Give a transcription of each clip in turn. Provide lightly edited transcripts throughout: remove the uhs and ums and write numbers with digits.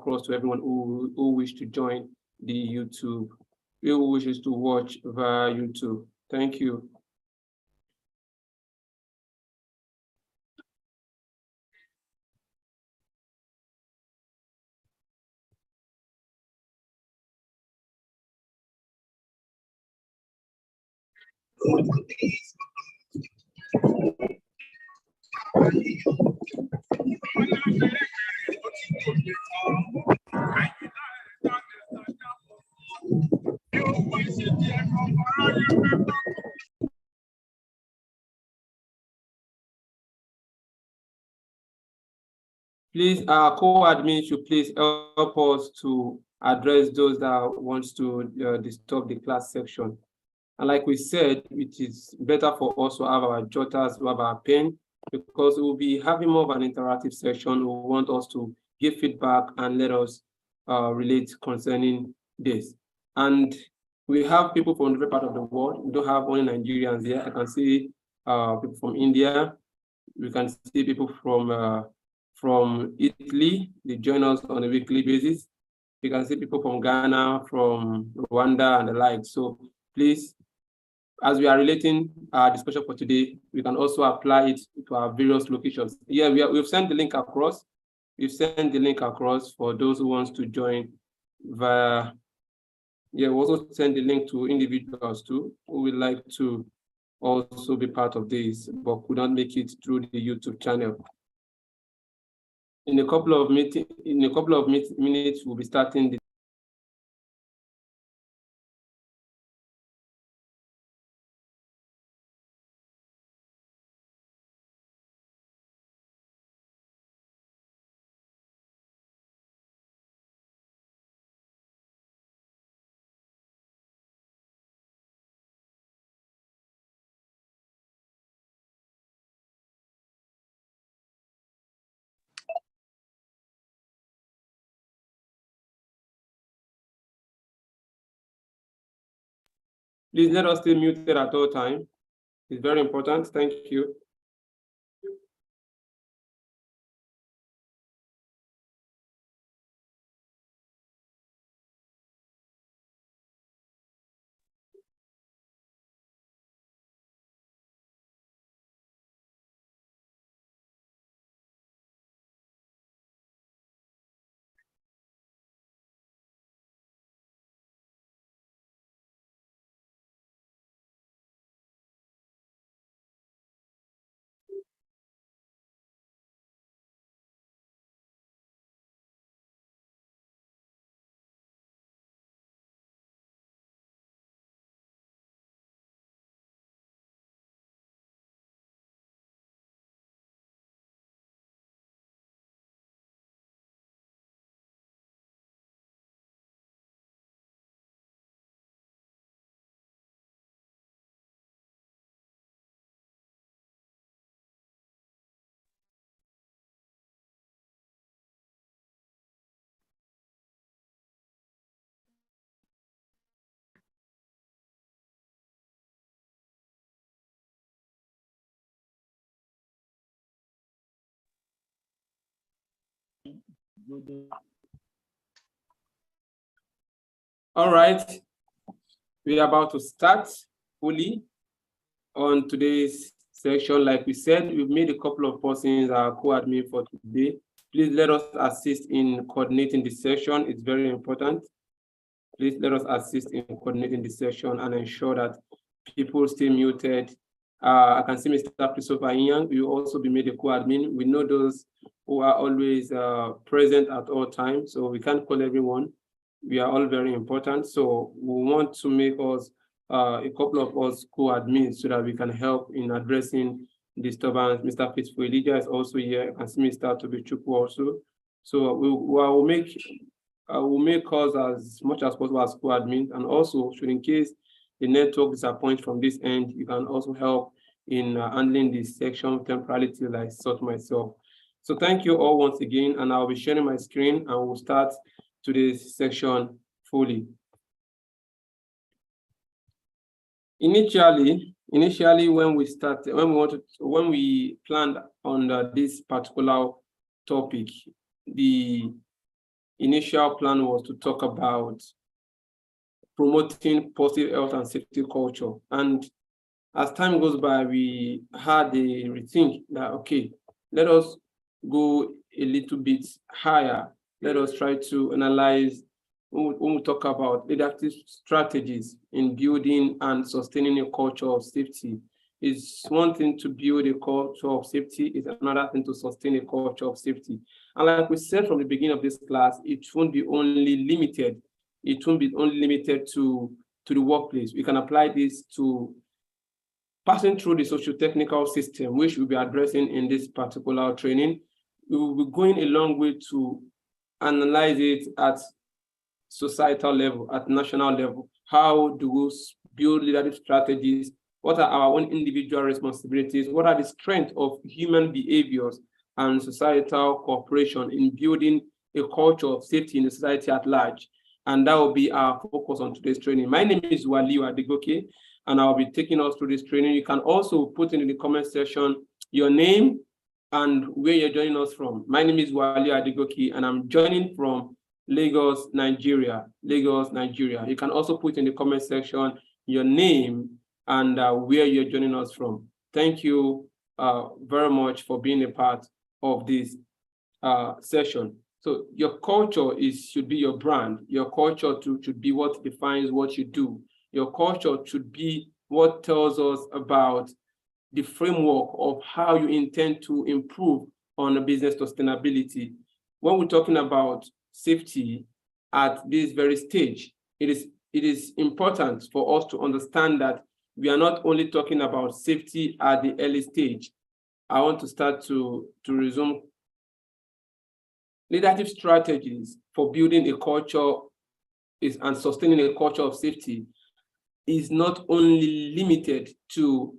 across to everyone who wish to join the YouTube, who wishes to watch via YouTube. Thank you. Please, our co-admin should please help us to address those that wants to disturb the class section. And like we said, it is better for us to have our jotters, to have our pen, because we will be having more of an interactive session. We want us to give feedback and let us relate concerning this. And we have people from different part of the world. We don't have only Nigerians here. I can see people from India. We can see people from Italy. They join us on a weekly basis. You can see people from Ghana, from Rwanda, and the like. So please, as we are relating our discussion for today, we can also apply it to our various locations. Yeah, we've sent the link across. We've sent the link across for those who wants to join via. Yeah, we also send the link to individuals too who would like to also be part of this, but could not make it through the YouTube channel. In a couple of minutes, we'll be starting the Please let us stay muted at all time. It's very important. Thank you. All right, we are about to start fully on today's section. Like we said, we've made a couple of persons our co-admin for today. Please let us assist in coordinating the session. It's very important. Please let us assist in coordinating the session and ensure that people stay muted. I can see Mr. Christopher Inyang. You will also be made a co-admin. We know those who are always present at all times, so we can't call everyone. We are all very important. So we want to make us a couple of us co-admins so that we can help in addressing disturbance. Mr. Faithful Elijah is also here. I can see Mr. Tobichukwu also. So we'll make us as much as possible as co-admins, and also should in case the network disappoints from this end, you can also help in handling this section temporarily till I sort myself. So thank you all once again, and I'll be sharing my screen and we'll start today's section fully. Initially, when we planned on this particular topic, the initial plan was to talk about promoting positive health and safety culture. And as time goes by, we had a rethink that, okay, let us go a little bit higher. Let us try to analyze when we talk about leadership strategies in building and sustaining a culture of safety. It's one thing to build a culture of safety, it's another thing to sustain a culture of safety. And like we said from the beginning of this class, it won't be only limited. It won't be only limited to the workplace. We can apply this to passing through the socio-technical system, which we'll be addressing in this particular training. We will be going a long way to analyze it at societal level, at national level. How do we build leadership strategies? What are our own individual responsibilities? What are the strengths of human behaviors and societal cooperation in building a culture of safety in the society at large? And that will be our focus on today's training. My name is Waliu Adegoke, and I'll be taking us through this training. You can also put in the comment section your name and where you're joining us from. My name is Waliu Adegoke, and I'm joining from Lagos, Nigeria. Lagos, Nigeria. You can also put in the comment section your name and where you're joining us from. Thank you very much for being a part of this session. So your culture should be your brand. Your culture should be what defines what you do. Your culture should be what tells us about the framework of how you intend to improve on the business sustainability. When we're talking about safety at this very stage, it is important for us to understand that we are not only talking about safety at the early stage. I want to start to resume. Leadership strategies for building a culture and sustaining a culture of safety is not only limited to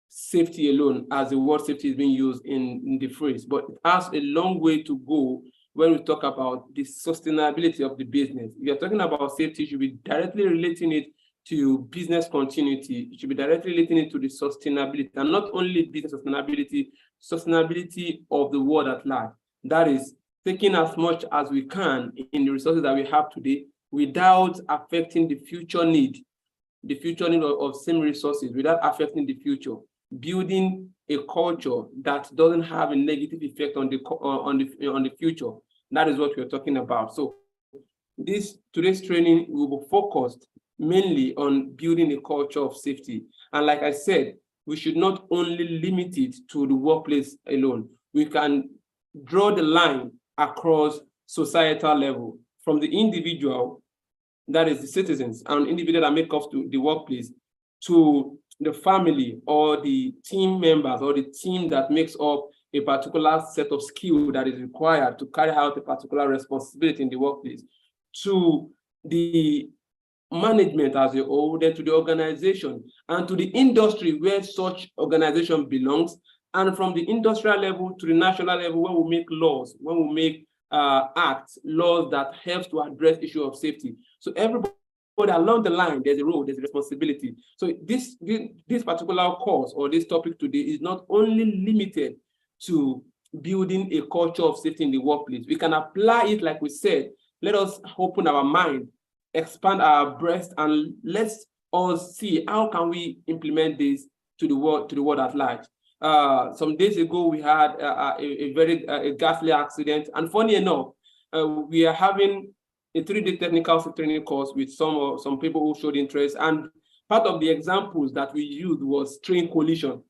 safety alone, as the word safety is being used in the phrase, but it has a long way to go when we talk about the sustainability of the business. If you're talking about safety, you should be directly relating it to business continuity. You should be directly relating it to the sustainability, and not only business sustainability of the world at large. That is, taking as much as we can in the resources that we have today without affecting the future need of same resources, without affecting the future, building a culture that doesn't have a negative effect on the future. That is what we're talking about. So today's training will be focused mainly on building a culture of safety. And like I said, we should not only limit it to the workplace alone. We can draw the line across societal level, from the individual, that is the citizens, and individual that make up to the workplace, to the family or the team members or the team that makes up a particular set of skill that is required to carry out a particular responsibility in the workplace, to the management as a whole, then to the organization, and to the industry where such organization belongs, and from the industrial level to the national level, when we make laws, when we make acts, laws that help to address issue of safety. So everybody along the line, there's a role, there's a responsibility. So this particular course or this topic today is not only limited to building a culture of safety in the workplace. We can apply it, like we said. Let us open our mind, expand our breast, and let's all see how can we implement this to the world at large. Some days ago, we had a very ghastly accident, and funny enough, we are having a 3-day technical training course with some people who showed interest, and part of the examples that we used was train collision.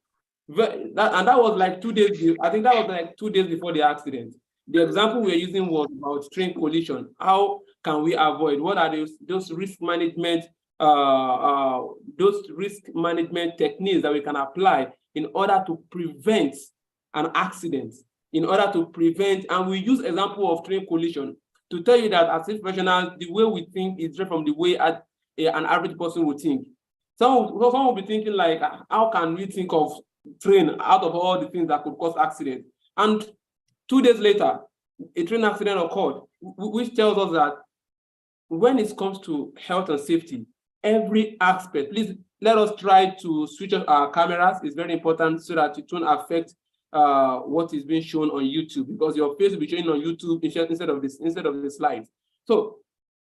And that was like 2 days. I think that was like 2 days before the accident. The example we were using was about train collision. How can we avoid? What are those risk management techniques that we can apply in order to prevent an accident, in order to prevent, and we use example of train collision to tell you that as professionals, the way we think is different from the way an average person would think. Some will be thinking like, how can we think of train out of all the things that could cause accident? And 2 days later, a train accident occurred, which tells us that when it comes to health and safety, every aspect, please let us try to switch off our cameras. It's very important so that it won't affect what is being shown on YouTube, because your face will be showing on YouTube instead of the slides. So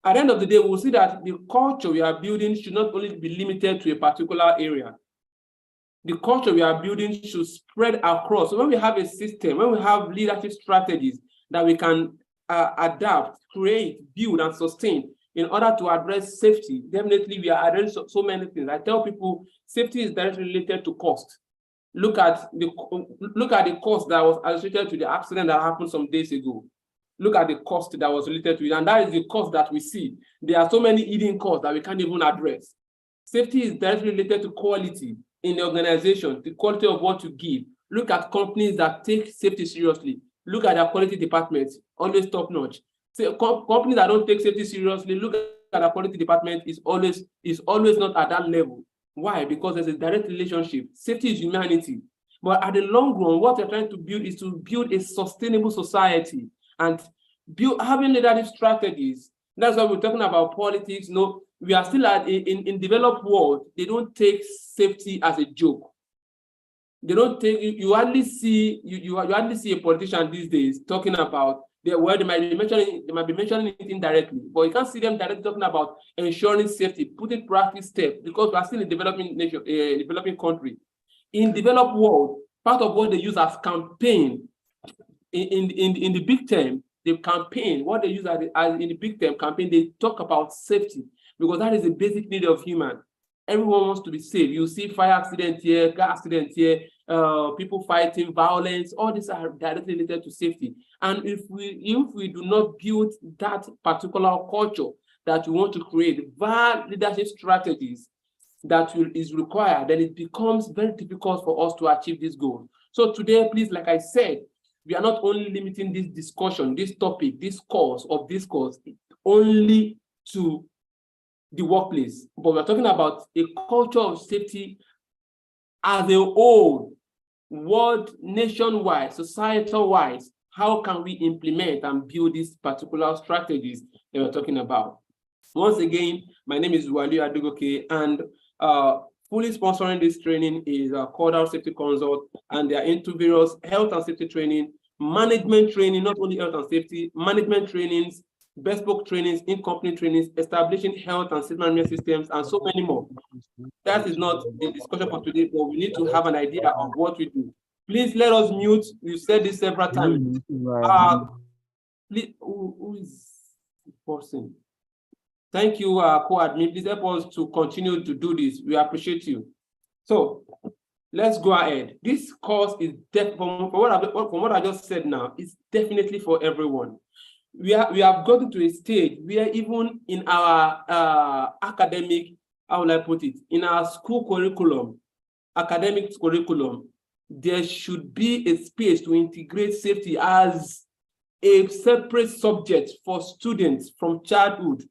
at the end of the day, we'll see that the culture we are building should not only be limited to a particular area. The culture we are building should spread across. So when we have a system, when we have leadership strategies that we can adapt, create, build, and sustain in order to address safety, definitely we are addressing so many things. I tell people safety is directly related to cost. Look at the cost that was associated to the accident that happened some days ago. Look at the cost that was related to it, and that is the cost that we see. There are so many hidden costs that we can't even address. Safety is directly related to quality in the organization, the quality of what you give. Look at companies that take safety seriously. Look at their quality departments, always top notch. So companies that don't take safety seriously, look at their quality department is always not at that level. Why? Because there's a direct relationship. Safety is humanity. But at the long run, what we're trying to build is to build a sustainable society and having leadership strategies. That's why we're talking about politics. No, we are still in developed world. They don't take safety as a joke. They don't take you hardly see a politician these days talking about they might be mentioning it indirectly, but you can't see them directly talking about ensuring safety, putting practice steps, because we are still a developing nation, a developing country. In developed world, part of what they use as campaign in the big term, the campaign, what they use as in the big term campaign, they talk about safety, because that is a basic need of human. Everyone wants to be safe. You see fire accident here, car accident here, people fighting, violence, all these are directly related to safety. And if we do not build that particular culture that we want to create, via leadership strategies that is required, then it becomes very difficult for us to achieve this goal. So today, please, like I said, we are not only limiting this discussion, this topic, this course only to the workplace, but we're talking about a culture of safety as a whole, world, nation-wide, societal-wise. How can we implement and build these particular strategies that we're talking about? Once again, my name is Wali Adegoke, and fully sponsoring this training is Cordal Safety Consult, and they are into various health and safety training, management training, not only health and safety, management trainings, bespoke trainings, in-company trainings, establishing health and safety management systems, and so many more. That is not a discussion for today, but we need to have an idea of what we do. Please let us mute. We've said this several times. Please, who is the person? Thank you, co-admin. Please help us to continue to do this. We appreciate you. So let's go ahead. This course is from what I just said now, it's definitely for everyone. We have gotten to a stage where even in our academic, how will I put it, in our school curriculum, academic curriculum, there should be a space to integrate safety as a separate subject for students from childhood.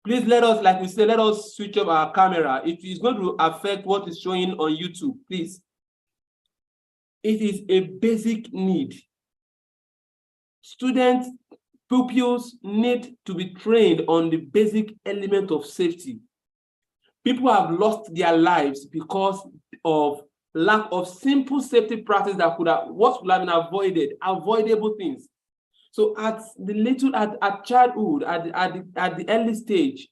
Please let us, like we said, let us switch off our camera. It is going to affect what is showing on YouTube, please. It is a basic need. Students, pupils need to be trained on the basic element of safety. People have lost their lives because of lack of simple safety practice that could have been avoided, avoidable things. So at childhood, at the early stage,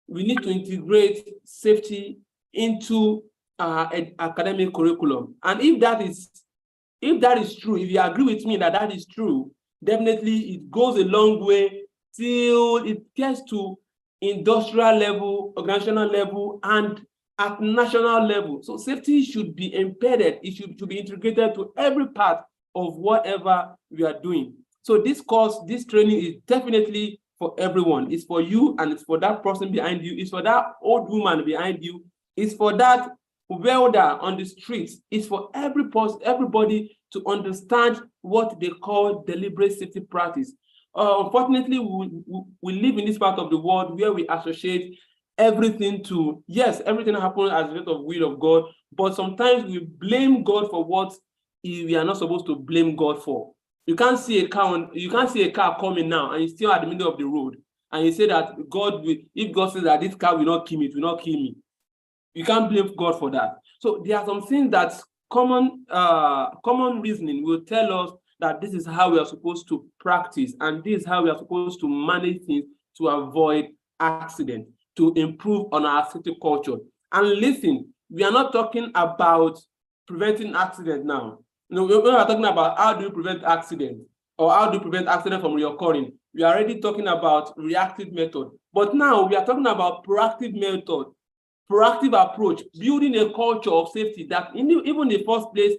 we need to integrate safety into academic curriculum. And if that is true, if you agree with me that that is true, definitely it goes a long way till it gets to industrial level, organizational level, and at national level. So safety should be embedded. It should be integrated to every part of whatever we are doing. So this course, this training is definitely for everyone. It's for you, and it's for that person behind you. It's for that old woman behind you. It's for that welder on the streets. It's for everybody to understand what they call deliberate safety practice. Unfortunately, we live in this part of the world where we associate everything to, yes, everything happens as a result of will of God, but sometimes we blame God for what we are not supposed to blame God for. You can't see a car coming now, and you're still at the middle of the road, and you say that if God says that this car will not kill me, it will not kill me. You can't blame God for that. So there are some things that common reasoning will tell us that this is how we are supposed to practice, and this is how we are supposed to manage things to avoid accident, to improve on our safety culture. And listen, we are not talking about preventing accident now. You know, we are talking about how do you prevent accident, or how do you prevent accident from reoccurring. We are already talking about reactive method, but now we are talking about proactive method, proactive approach, building a culture of safety that even in the first place,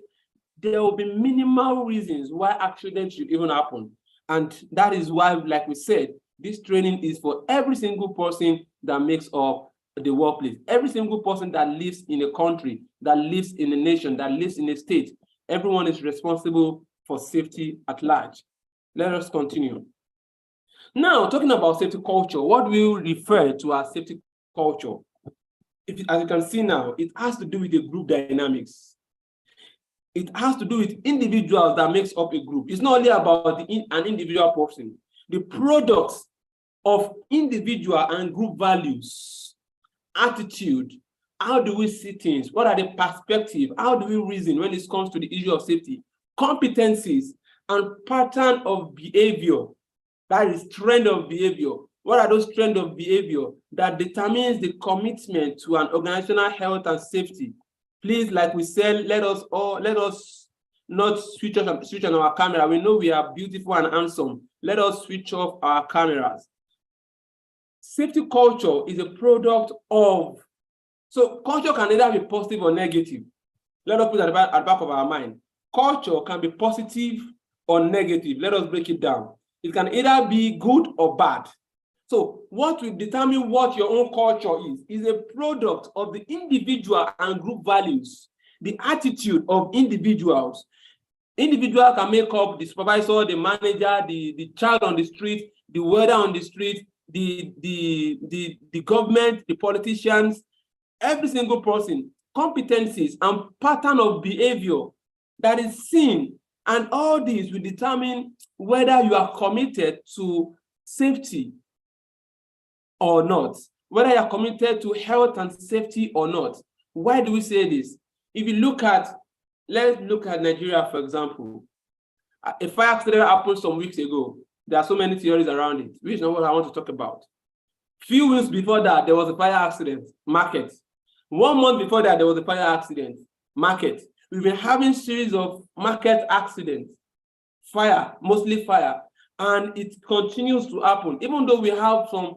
there will be minimal reasons why accidents should even happen. And that is why, like we said, this training is for every single person that makes up the workplace, every single person that lives in a country, that lives in a nation, that lives in a state. Everyone is responsible for safety at large. Let us continue. Now, talking about safety culture, what we refer to as safety culture, as you can see now, it has to do with the group dynamics. It has to do with individuals that makes up a group. It's not only about an individual person. The products of individual and group values, attitude, how do we see things? What are the perspectives? How do we reason when it comes to the issue of safety? Competencies and pattern of behavior. That is trend of behavior. What are those trends of behavior that determines the commitment to an organizational health and safety? Please, like we said, let us not switch on our camera. We know we are beautiful and handsome. Let us switch off our cameras. Safety culture is a product of, so culture can either be positive or negative. Let us put it at the back of our mind. Culture can be positive or negative. Let us break it down. It can either be good or bad. So what will determine what your own culture is a product of the individual and group values, the attitude of individuals. Individual can make up the supervisor, the manager, the child on the street, the welder on the street, the government, the politicians, every single person, competencies and pattern of behavior that is seen. And all these will determine whether you are committed to safety or not, whether you are committed to health and safety or not. Why do we say this? If you look at, let's look at Nigeria, for example. A fire accident happened some weeks ago. There are so many theories around it, which is not what I want to talk about. Few weeks before that, there was a fire accident, market. 1 month before that, there was a fire accident, market. We've been having series of market accidents, fire, mostly fire, and it continues to happen, even though we have some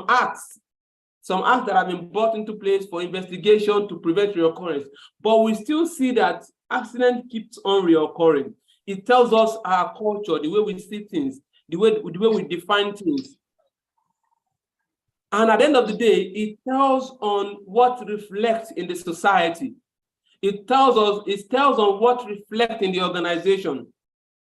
acts that have been brought into place for investigation to prevent reoccurrence, but we still see that accident keeps on reoccurring. It tells us our culture, the way we see things, the way we define things. And at the end of the day, it tells on what reflects in the society. It tells on what reflects in the organization.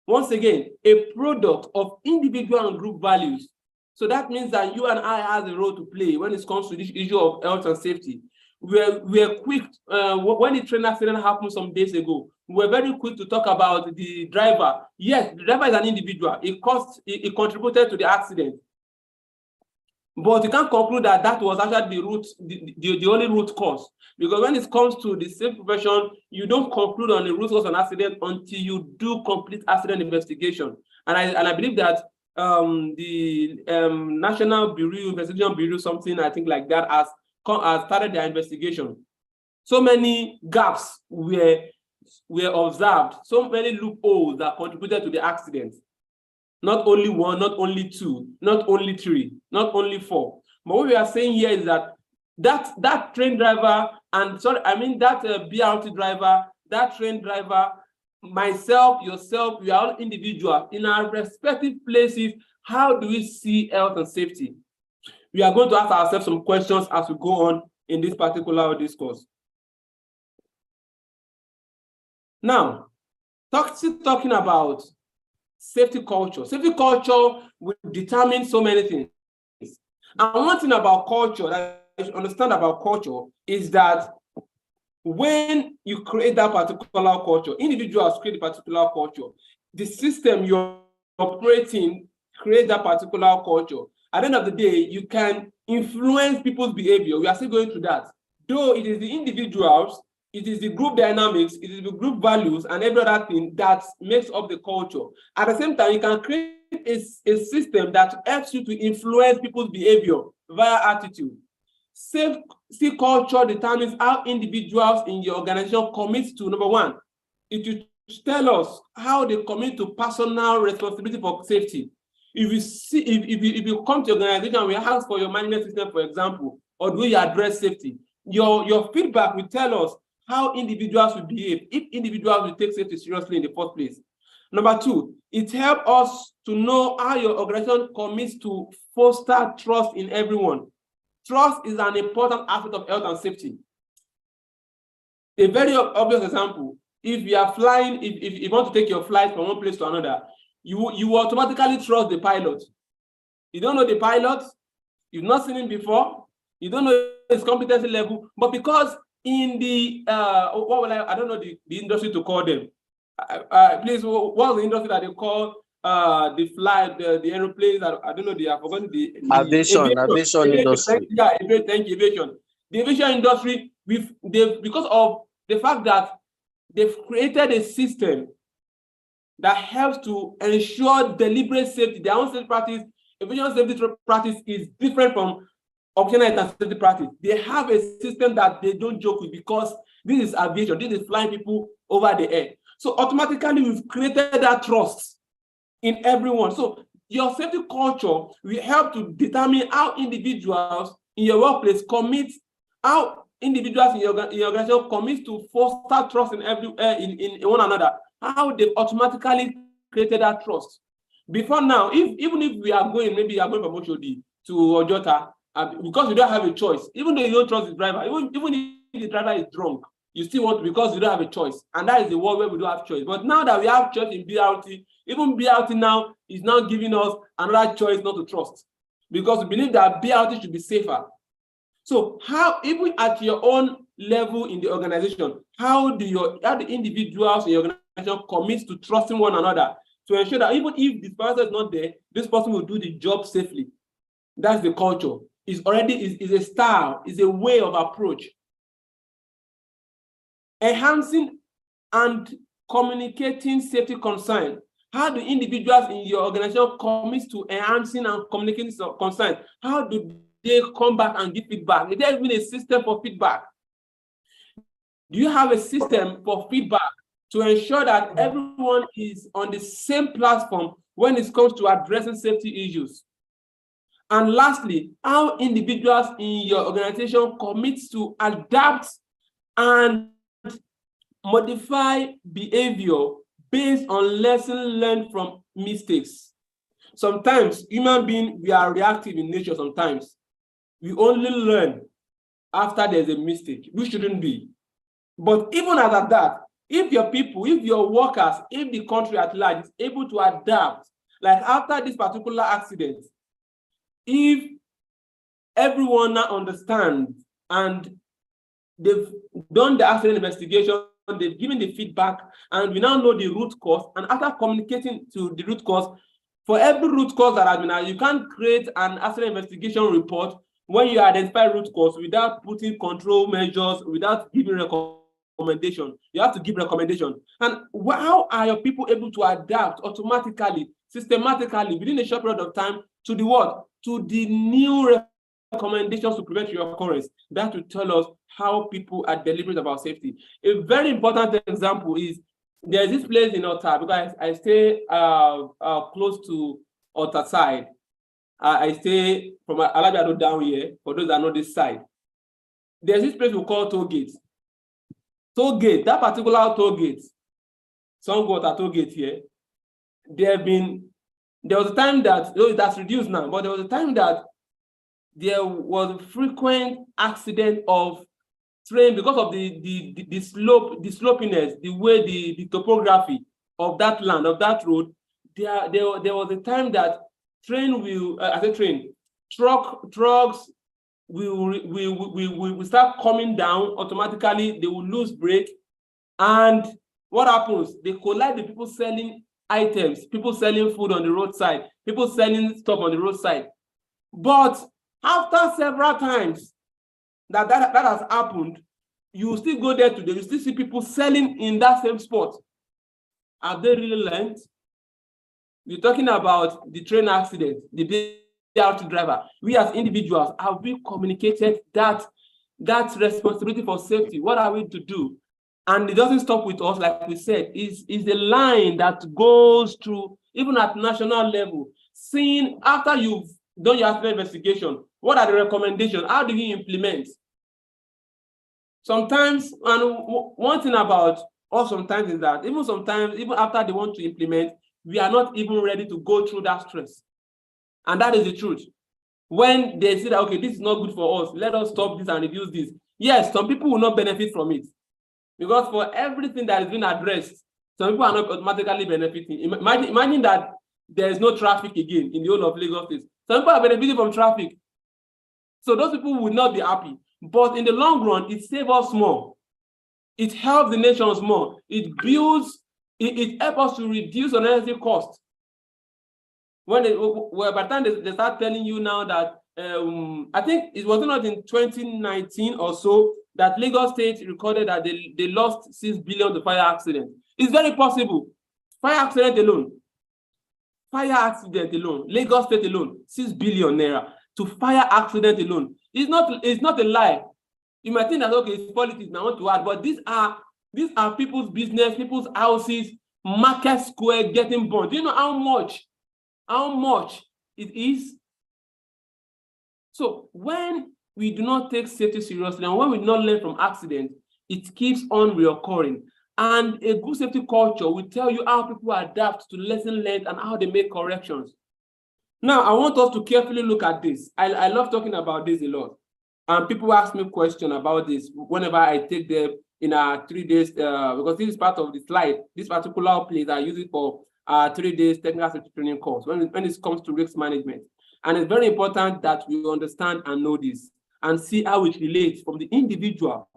Once again, a product of individual and group values. So that means that you and I have a role to play when it comes to this issue of health and safety. We are quick, when the train accident happened some days ago, we were very quick to talk about the driver. Yes, the driver is an individual. It contributed to the accident. But you can't conclude that that was actually the only root cause. Because when it comes to the safety profession, you don't conclude on the root cause of an accident until you do complete accident investigation. And I believe that the National Bureau, Investigation Bureau, something I think like that, has started their investigation. So many gaps were observed, so many loopholes that contributed to the accident. Not only one, not only two, not only three, not only four. But what we are saying here is that train driver, and that BRT driver, that train driver, myself, yourself, we are all individuals in our respective places. How do we see health and safety? We are going to ask ourselves some questions as we go on in this particular discourse. Now, talking about safety culture. Safety culture will determine so many things. And one thing about culture that you should understand about culture is that when you create that particular culture, individuals create a particular culture, the system you're operating creates that particular culture. At the end of the day, you can influence people's behavior. We are still going through that. Though it is the individuals It is the group dynamics, it is the group values, and every other thing that makes up the culture. At the same time, you can create a system that helps you to influence people's behavior via attitude. Safety culture determines how individuals in your organization commit to, number one, it will tell us how they commit to personal responsibility for safety. If you see, if you come to your organization and we ask for your management system, for example, or do you address safety, your feedback will tell us how individuals will behave, if individuals will take safety seriously in the first place. Number two, it helps us to know how your organization commits to foster trust in everyone. Trust is an important aspect of health and safety. A very obvious example, if you are flying, if you want to take your flight from one place to another, you automatically trust the pilot. You don't know the pilot, you've not seen him before, you don't know his competency level, but because in the I don't know the industry to call them. Please, what's the industry that they call the flight, the aeroplanes? I don't know. I've forgotten the aviation industry. Yeah, thank you, aviation. The aviation industry, because of the fact that they've created a system that helps to ensure deliberate safety. Their own safety practice, aviation safety practice is different from occupational health and safety practice. They have a system that they don't joke with because this is aviation, this is flying people over the air. So automatically we've created that trust in everyone. So your safety culture will help to determine how individuals in your workplace commit, how individuals in your organization commit to foster trust in in one another, how they've automatically created that trust. Before now, even if we are going, maybe you are going from Oshodi to Ojota, because you don't have a choice, even though you don't trust the driver, even if the driver is drunk, you still want to, because you don't have a choice. And that is the world where we don't have choice. But now that we have choice in BRT, even BRT now is now giving us another choice not to trust, because we believe that BRT should be safer. So how, even at your own level in the organization, how do the individuals in your organization commit to trusting one another to ensure that even if this person is not there, this person will do the job safely? That's the culture. It's already is a style, is a way of approach. Enhancing and communicating safety concern. How do individuals in your organization commit to enhancing and communicating concern? How do they come back and give feedback? Is there even a system for feedback? Do you have a system for feedback to ensure that everyone is on the same platform when it comes to addressing safety issues? And lastly, how individuals in your organization commit to adapt and modify behavior based on lessons learned from mistakes. Sometimes human beings, we are reactive in nature. Sometimes we only learn after there's a mistake. We shouldn't be. But even at that, if your people, if your workers, if the country at large is able to adapt, like after this particular accident, if everyone now understands and they've done the accident investigation, they've given the feedback, and we now know the root cause, and after communicating to the root cause, for every root cause that has been, you can't create an accident investigation report when you identify root cause without putting control measures, without giving recommendation. You have to give recommendation. And how are your people able to adapt automatically, systematically, within a short period of time to the what? To the new recommendations to prevent reoccurrence. That will tell us how people are deliberate about safety. A very important example is there's this place in Ota, because I stay close to Ota side. I stay from Alabiado down here, for those that know this side. There's this place we call toll gate. Toll gate, that particular toll gate, some got a toll gate here. There was a time that, that's reduced now, but there was a time that there was a frequent accident of train because of the slopiness, the way the topography of that land, of that road. There was a time that trucks will start coming down automatically. They will lose brake, and what happens? They collide the people selling items, people selling food on the roadside, people selling stuff on the roadside. But after several times that has happened, you still go there today, you still see people selling in that same spot. Have they really learned? You're talking about the train accident, the BRT driver. We as individuals, have we communicated that responsibility for safety? What are we to do? And it doesn't stop with us, like we said, is the line that goes through, even at national level, seeing after you've done your accident investigation, what are the recommendations? How do you implement? Sometimes, and one thing about us sometimes is that even sometimes, even after they want to implement, we are not even ready to go through that stress. And that is the truth. When they say that, okay, this is not good for us, let us stop this and reduce this. Yes, some people will not benefit from it. Because for everything that is being addressed, some people are not automatically benefiting. Imagine that there is no traffic again in the whole of Lagos State. Some people are benefiting from traffic. So those people would not be happy. But in the long run, it saves us more. It helps the nations more. It builds, it helps us to reduce unnecessary costs. By the time they start telling you now that, I think it was not in 2019 or so, that Lagos State recorded that they lost 6 billion to fire accident. It's very possible. Fire accident alone, Lagos State alone, 6 billion naira to fire accident alone. It's not a lie. You might think that, okay, it's politics, I want to add, but these are people's business, people's houses, market square getting burned. Do you know how much it is? So when we do not take safety seriously and when we do not learn from accidents, it keeps on reoccurring. And a good safety culture will tell you how people adapt to lesson learned and how they make corrections. Now, I want us to carefully look at this. I love talking about this a lot. And people ask me questions about this whenever I take them in our 3 days, because this is part of the slide. This particular place I use it for 3 days technical safety training course when it comes to risk management. And it's very important that we understand and know this and see how it relates from the individual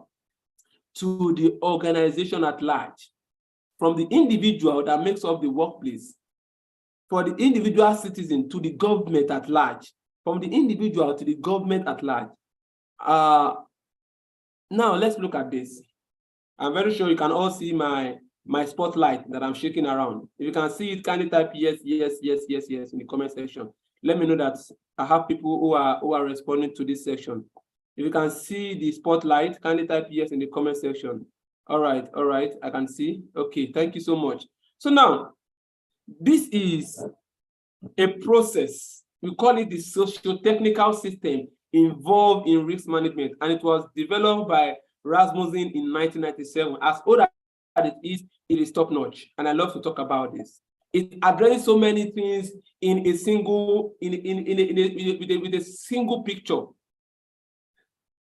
to the organization at large, from the individual that makes up the workplace, for the individual citizen to the government at large, from the individual to the government at large. Now let's look at this. I'm very sure you can all see my spotlight that I'm shaking around. If you can see it, kindly type yes in the comment section. Let me know that I have people who are responding to this section. If you can see the spotlight, kindly type yes in the comment section. All right, I can see. Okay, thank you so much. So now, this is a process. We call it the socio-technical system involved in risk management, and it was developed by Rasmussen in 1997. As old as it is top-notch, and I love to talk about this. It addresses so many things in a single, with a single picture.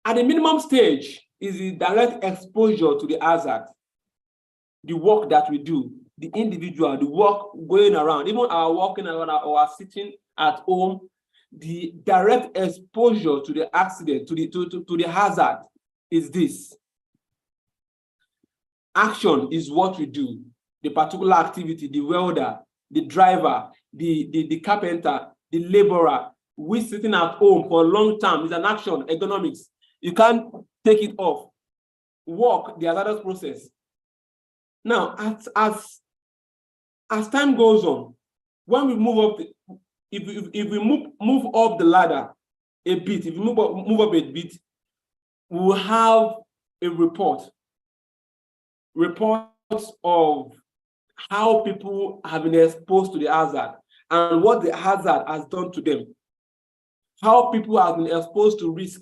At the minimum stage is the direct exposure to the hazard, the work that we do, the individual, the work going around, even our walking around or our sitting at home, the direct exposure to the accident, to the hazard is this. Action is what we do. The particular activity, the welder, the driver, the carpenter, the laborer, we sitting at home for a long time is an action, ergonomics. You can't take it off. Work, the hazardous process. Now, as time goes on, when we move up, if we move up the ladder a bit, if we move up a bit, we will have a reports of how people have been exposed to the hazard and what the hazard has done to them, how people have been exposed to risk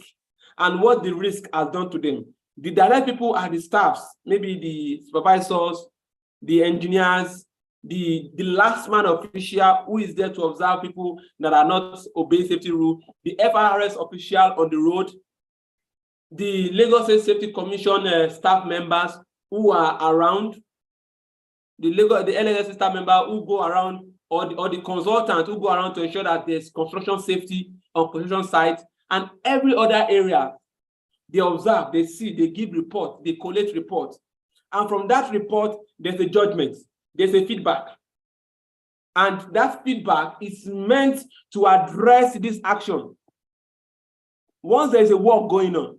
and what the risk has done to them. The direct people are the staffs, maybe the supervisors, the engineers, the last man official who is there to observe people that are not obeying safety rule, the FRS official on the road, the Lagos State Safety Commission staff members who are around, the LSS staff member who go around, or the consultant who go around to ensure that there's construction safety on construction sites, and every other area. They observe, they see, they give reports, they collect reports. And from that report, there's a judgment, there's a feedback. And that feedback is meant to address this action. Once there's a work going on,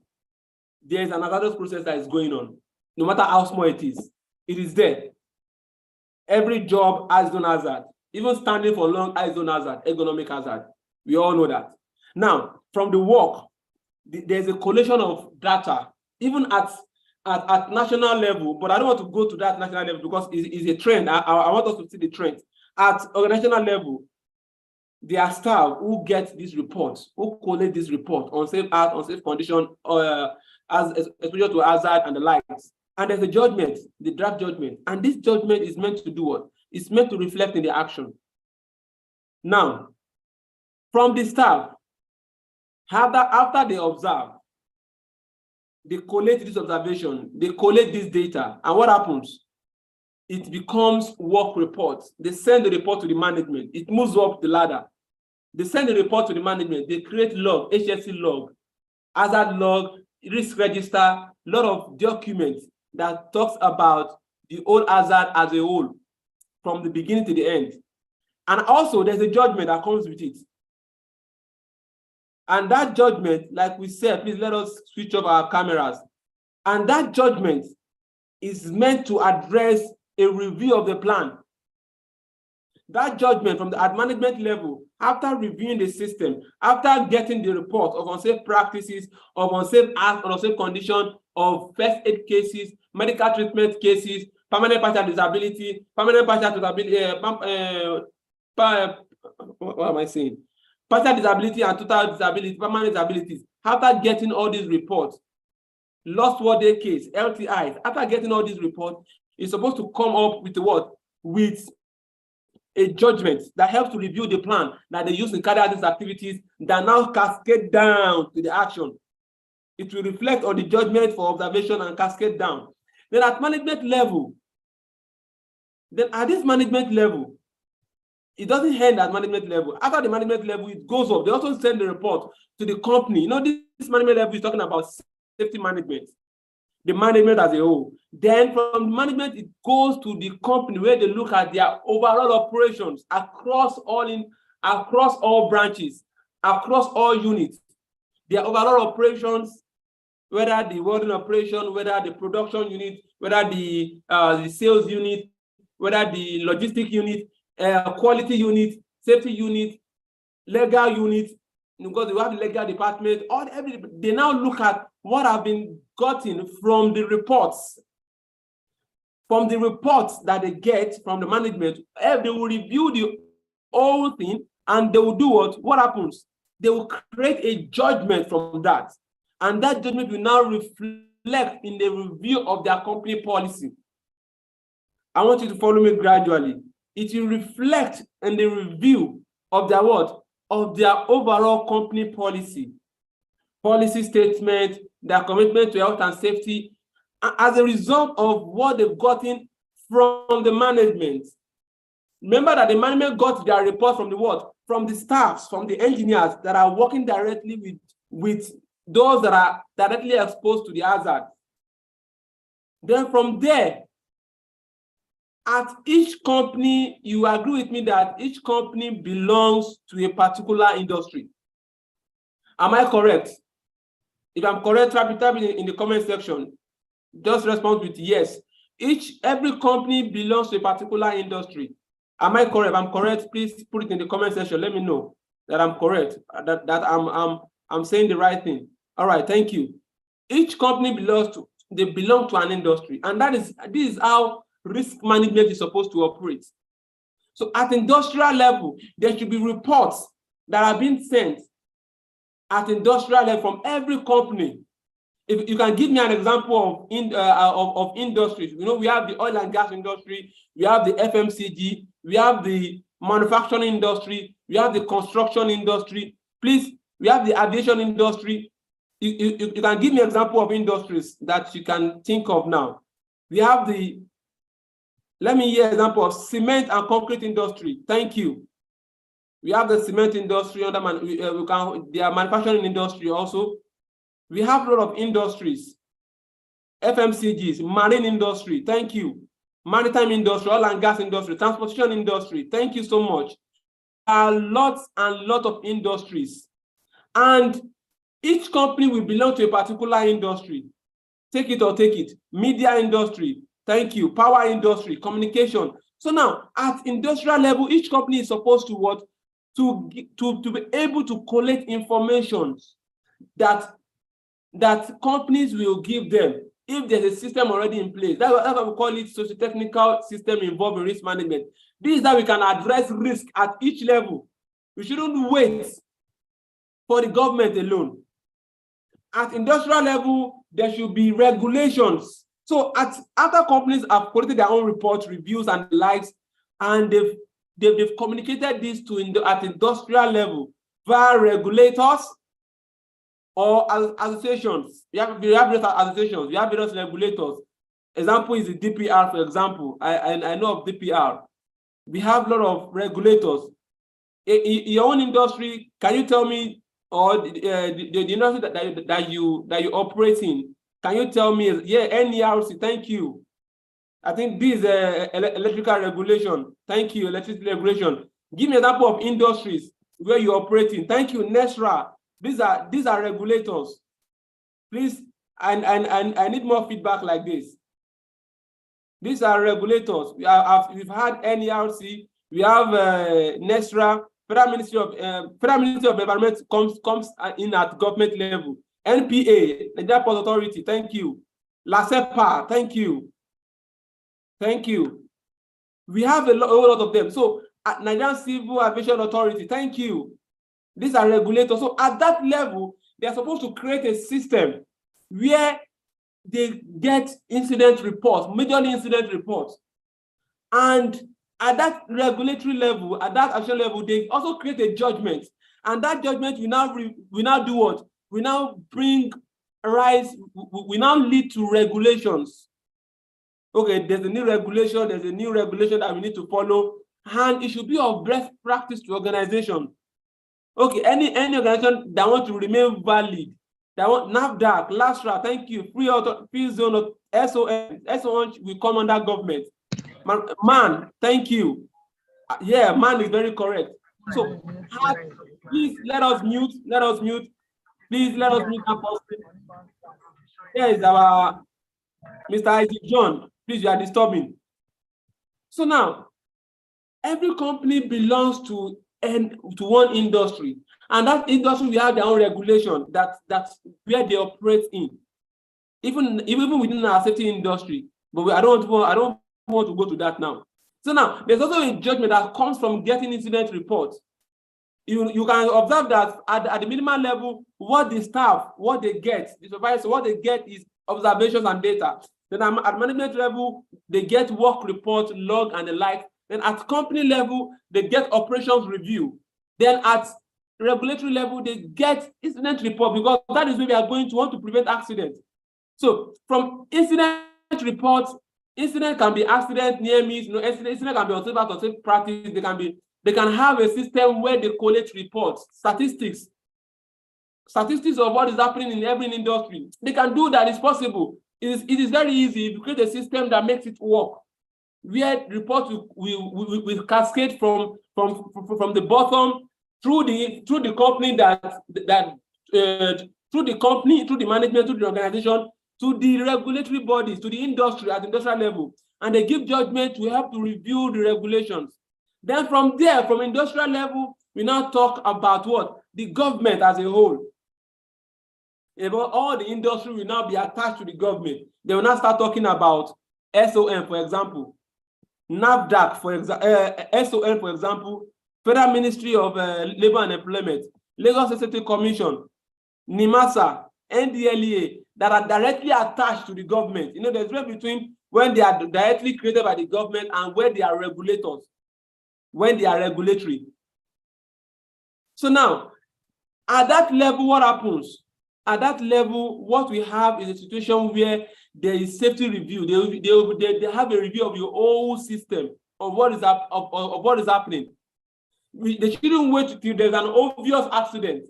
there is an hazardous process that is going on. No matter how small it is there. Every job has its own hazard. Even standing for long has its own hazard, ergonomic hazard. We all know that. Now, from the work, there's a collation of data, even at national level, but I don't want to go to that national level because it's a trend. I want us to see the trend. At organizational level, there are staff who get these reports, who collate this report on safe art, on safe condition, as exposure to hazard and the likes. And there's a judgment, the draft judgment. And this judgment is meant to do what? It's meant to reflect in the action. Now, from the staff, after they observe, they collate this observation, they collate this data, and what happens? It becomes work reports. They send the report to the management. It moves up the ladder. They send the report to the management. They create log, HSE log, hazard log, risk register, a lot of documents that talks about the whole hazard as a whole, from the beginning to the end. And also, there's a judgment that comes with it. And that judgment, like we said, please let us switch off our cameras. And that judgment is meant to address a review of the plan. That judgment from the management level, after reviewing the system, after getting the report of unsafe practices, of unsafe acts, unsafe condition, of first aid cases, medical treatment cases, permanent partial disability, permanent partial disability, what am I saying? Partial disability and total disability, permanent disabilities. After getting all these reports, lost work day case, LTIs, after getting all these reports, it's supposed to come up with what? With a judgment that helps to review the plan that they use in carry out these activities that now cascade down to the action. It will reflect on the judgment for observation and cascade down. Then at management level, then at this management level, it doesn't end at management level. After the management level, it goes up. They also send the report to the company. You know, this management level is talking about safety management, the management as a whole. Then from management, it goes to the company where they look at their overall operations across all branches, across all units. Their overall operations, whether the welding operation, whether the production unit, whether the sales unit, whether the logistic unit, quality unit, safety unit, legal unit, because we have the legal department, they now look at what have been gotten from the reports. From the reports that they get from the management, they will review the whole thing and they will do what? What happens? They will create a judgment from that. And that judgment will now reflect in the review of their company policy. I want you to follow me gradually. It will reflect in the review of their what? Of their overall company policy. Policy statement, their commitment to health and safety, as a result of what they've gotten from the management. Remember that the management got their report from the what? From the staffs, from the engineers that are working directly with those that are directly exposed to the hazard. Then from there, at each company, you agree with me that each company belongs to a particular industry. Am I correct? If I'm correct, type it in the comment section. Just respond with yes. Every company belongs to a particular industry. Am I correct? If I'm correct, please put it in the comment section. Let me know that I'm correct, that I'm saying the right thing. All right, thank you. Each company belong to an industry, and this is how risk management is supposed to operate. So at industrial level, there should be reports that are being sent at industrial level from every company. If you can give me an example of industries, you know, we have the oil and gas industry, we have the FMCG, we have the manufacturing industry, we have the construction industry. Please, we have the aviation industry. You can give me an example of industries that you can think of now. We have let me hear an example of cement and concrete industry. Thank you. We have the cement industry, the manufacturing industry also. We have a lot of industries, FMCGs, marine industry, thank you. Maritime industry, oil and gas industry, transportation industry, thank you so much. There are lots and lots of industries. And each company will belong to a particular industry. Take it or take it. Media industry, thank you. Power industry, communication. So now, at industrial level, each company is supposed to what? To be able to collect information that companies will give them if there's a system already in place. That's what we call it socio-technical system involved in risk management. This is that we can address risk at each level. We shouldn't wait for the government alone. At industrial level, there should be regulations. So after companies have collected their own reports, reviews, and the likes, and they've communicated this at industrial level via regulators or associations. We have various associations, we have various regulators. Example is the DPR, for example. I know of DPR. We have a lot of regulators. In your own industry, can you tell me, or the industry that you operate in, can you tell me? Yeah, NERC, thank you. I think this is electrical regulation. Thank you, electricity regulation. Give me an example of industries where you operate in. Thank you, NESRA. These are regulators. Please, and I need more feedback like this. These are regulators. We've had NERC. We have NESRA. Federal Ministry of Environment comes in at government level. NPA, Nigeria Port Authority, thank you. LASEPA, thank you. Thank you. We have a lot of them. So at Nigerian Civil Aviation Authority, thank you. These are regulators. So at that level, they are supposed to create a system where they get incident reports, majorly incident reports. And at that regulatory level, at that action level, they also create a judgment. And that judgment will now do what? We now we now lead to regulations. Okay, there's a new regulation that we need to follow, and it should be of best practice to organization. Okay, any organization that want to remain valid, that want NAFDAC, LASTRA, thank you, free zone, SON will come under government. Man, thank you. Yeah, man is very correct. So please let us mute. Please let us mute that person. Here is our Mr. Isaac John. Please, you are disturbing. So now, every company belongs to one industry, and that industry will have their own regulation that's where they operate in. Even within our safety industry, but I don't want to go to that now. So now, there's also a judgment that comes from getting incident reports. You can observe that at the minimal level, what the staff, what they get, the supervisor, what they get is observations and data. Then at management level, they get work report, log, and the like. Then at company level, they get operations review. Then at regulatory level, they get incident report, because that is where we are going to want to prevent accidents. So from incident reports, incident can be accident, near miss, incident can be unsafe practice. They can have a system where they collect reports, statistics of what is happening in every industry. They can do that. It's possible. It is very easy to create a system that makes it work, where reports will cascade from the bottom through the company through the management, through the organization, to the regulatory bodies, to the industry at industrial level, and they give judgment to help to review the regulations. Then from there, from industrial level, we now talk about what? The government as a whole. About all the industry will now be attached to the government. They will now start talking about SON, for example, NAFDAC, for example, SON, for example, Federal Ministry of Labor and Employment, Lagos State Commission, NIMASA, NDLEA, that are directly attached to the government. There's a difference between when they are directly created by the government and when they are regulators, when they are regulatory. So now, at that level, what happens? At that level, what we have is a situation where there is safety review. They have a review of your whole system of what is happening. They shouldn't wait till there's an obvious accident.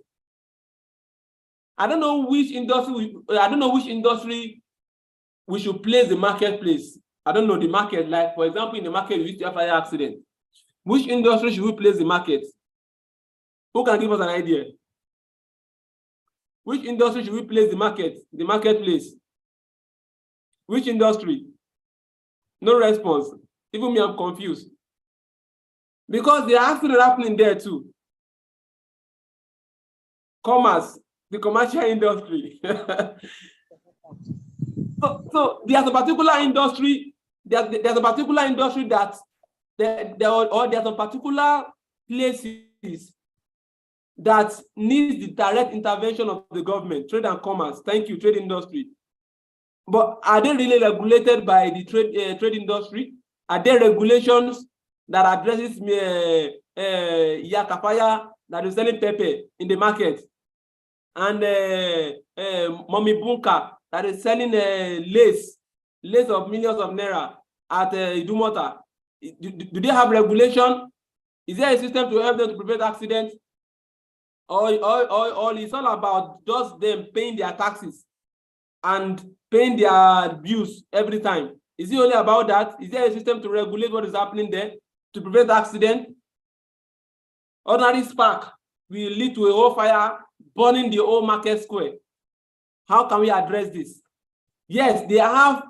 I don't know which industry we should place the marketplace. I don't know the market. Like, for example, in the market, we used to have fire accident. Which industry should we place the market? Who can give us an idea? Which industry should we place the marketplace? Which industry? No response. Even me, I'm confused. Because there are accidents happening there too. Commerce, the commercial industry. so there's a particular industry, there's a particular industry that there's a particular places that needs the direct intervention of the government, trade and commerce. Thank you, trade industry. But are they really regulated by the trade industry? Are there regulations that addresses Yakapaya that is selling pepper in the market, and Mommy Bunka that is selling lace of millions of naira at Idumota? Do they have regulation? Is there a system to help them to prevent accidents? Or it's all about just them paying their taxes and paying their bills every time? Is it only about that? Is there a system to regulate what is happening there to prevent accident? Ordinary spark will lead to a whole fire burning the whole market square. How can we address this? Yes, they have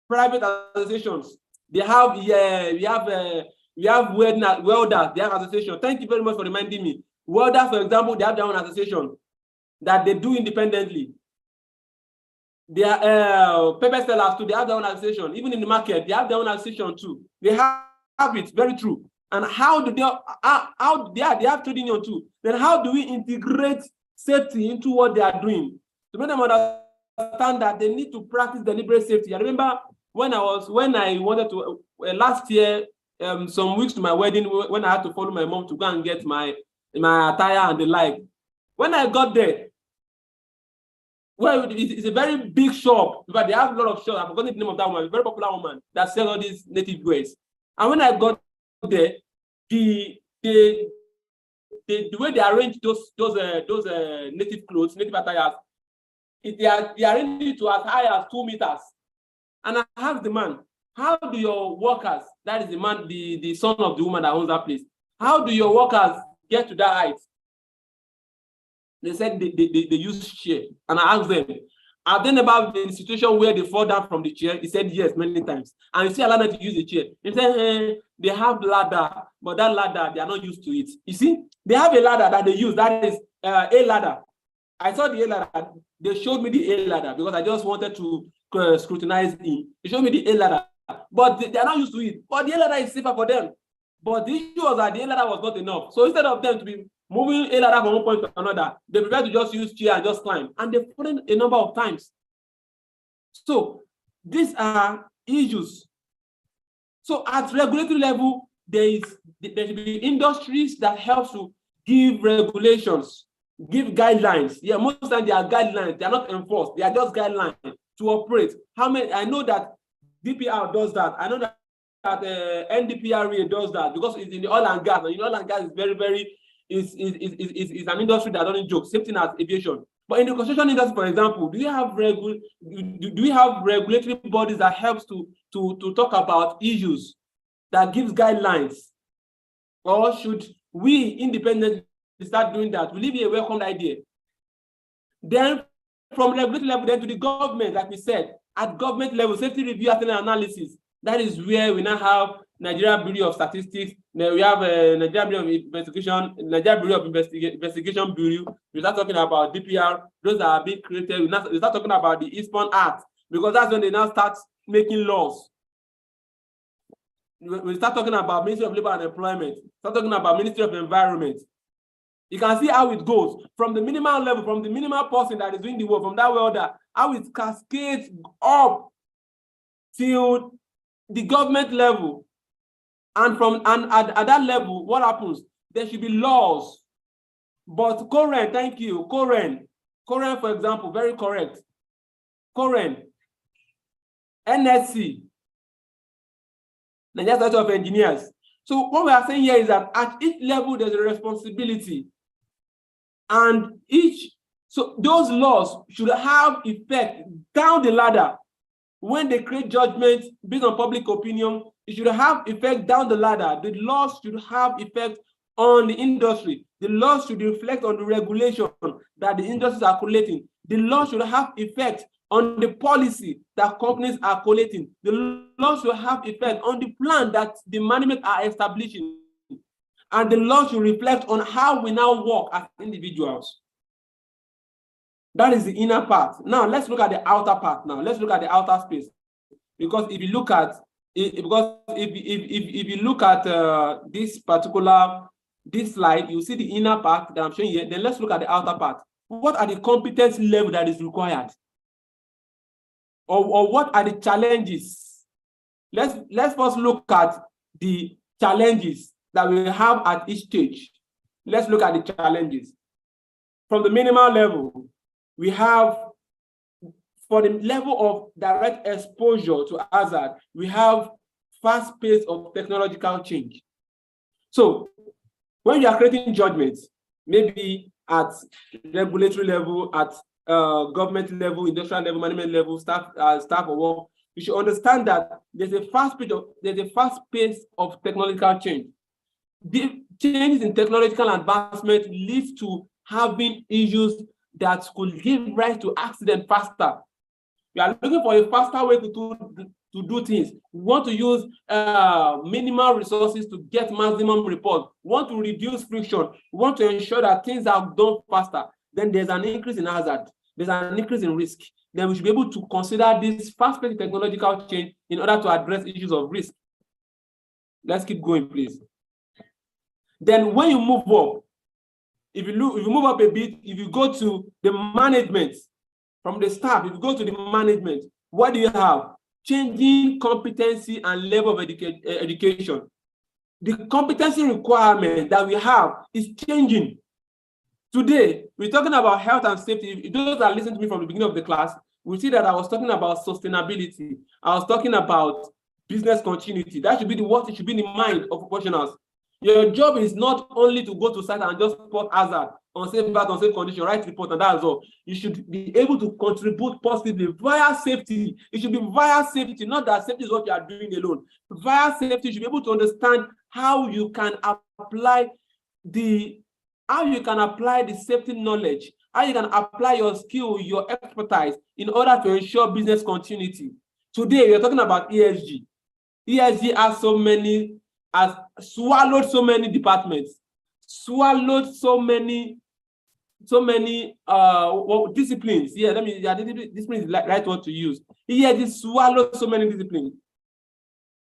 private associations. They have we have welders. They have association. Thank you very much for reminding me. Welders, for example, they have their own association that they do independently. They are paper sellers too. They have their own association. Even in the market, they have their own association too. They have it. Very true. And how do they have trading union too? Then how do we integrate safety into what they are doing to make them understand that they need to practice deliberate safety? I remember when I wanted to last year, some weeks to my wedding, when I had to follow my mom to go and get my attire and the like. When I got there, well, it's a very big shop, but they have a lot of shops. I've forgotten the name of that woman, a very popular woman that sells all these native wares. And when I got there, the way they arrange those native clothes, native attires, they arrange it to as high as 2 meters. And I asked the man, how do your workers, that is the man, the son of the woman that owns that place, how do your workers get to that height? They said they use chair. And I asked them, have they never been in a situation where they fall down from the chair? He said yes, many times. And you see, allow them to use the chair. He said, they have ladder, but that ladder, they are not used to it. You see, they have a ladder that they use, that is a ladder. I saw the A ladder. They showed me the A ladder because I just wanted to scrutinize it. They showed me the A ladder, but they are not used to it. But the A ladder is safer for them. But the issue was that the A ladder was not enough. So instead of them to be moving a ladder from one point to another, they prefer to just use chair and just climb. And they've fallen a number of times. So these are issues. So at regulatory level, there should be industries that help to give regulations, give guidelines. Yeah, most of the time they are guidelines. They are not enforced. They are just guidelines to operate. How many? I know that DPR does that. I know that NDPRA does that because it's in the oil and gas. And oil and gas is very is an industry that doesn't joke. Same thing as aviation. But in the construction industry, for example, do we have regulatory bodies that helps to talk about issues, that gives guidelines? Or should we independently start doing that? Will it be a welcomed idea? Then from regulatory level, then to the government, like we said, at government level, safety review and analysis. That is where we now have Nigeria Bureau of Statistics. Then we have Nigeria Bureau of Investigation, Nigeria Bureau of Investigation Bureau. We start talking about DPR. Those that are being created. We start talking about the Eastbourne Act because that's when they now start making laws. We start talking about Ministry of Labor and Employment. Start talking about Ministry of Environment. You can see how it goes from the minimal level, from the minimal person that is doing the work, from that welder, how it cascades up till the government level. And at that level, what happens? There should be laws. But Koren, thank you. Koren, for example, very correct. Koren, NSC, Nigeria Society of Engineers. So what we are saying here is that at each level, there's a responsibility. And so those laws should have effect down the ladder. When they create judgments based on public opinion, it should have effect down the ladder. The laws should have effect on the industry. The laws should reflect on the regulation that the industries are collating. The law should have effect on the policy that companies are collating. The law should have effect on the plan that the management are establishing. And the law should reflect on how we now work as individuals. That is the inner part. Now let's look at the outer part. Now let's look at the outer space, because if you look at if you look at this slide, you see the inner part that I'm showing you. Then let's look at the outer part. What are the competence level that is required, or what are the challenges? Let's first look at the challenges that we have at each stage. Let's look at the challenges. From the minimal level, we have, for the level of direct exposure to hazard, we have fast pace of technological change. So when you are creating judgments, maybe at regulatory level, at government level, industrial level, management level, staff or work, you should understand that there's a fast pace of technological change. The changes in technological advancement leads to having issues that could give rise to accident faster. We are looking for a faster way to do things. We want to use minimal resources to get maximum report. We want to reduce friction. We want to ensure that things are done faster. Then there's an increase in hazard. There's an increase in risk. Then we should be able to consider this fast-paced technological change in order to address issues of risk. Let's keep going, please. Then when you move up, if you move up a bit, if you go to the management, from the staff, if you go to the management, what do you have? Changing competency and level of education. The competency requirement that we have is changing. Today, we're talking about health and safety. If those that listen to me from the beginning of the class, we see that I was talking about sustainability. I was talking about business continuity. That should be what it should be in the mind of professionals. Your job is not only to go to site and just report hazard, unsafe bad, unsafe condition, write report, and that's all. You should be able to contribute positively via safety. It should be via safety, not that safety is what you are doing alone. Via safety, you should be able to understand how you can apply the safety knowledge, how you can apply your skill, your expertise in order to ensure business continuity. Today, we're talking about ESG. ESG has swallowed so many departments, swallowed so many disciplines. Yeah, discipline is the right word to use. ESG swallowed so many disciplines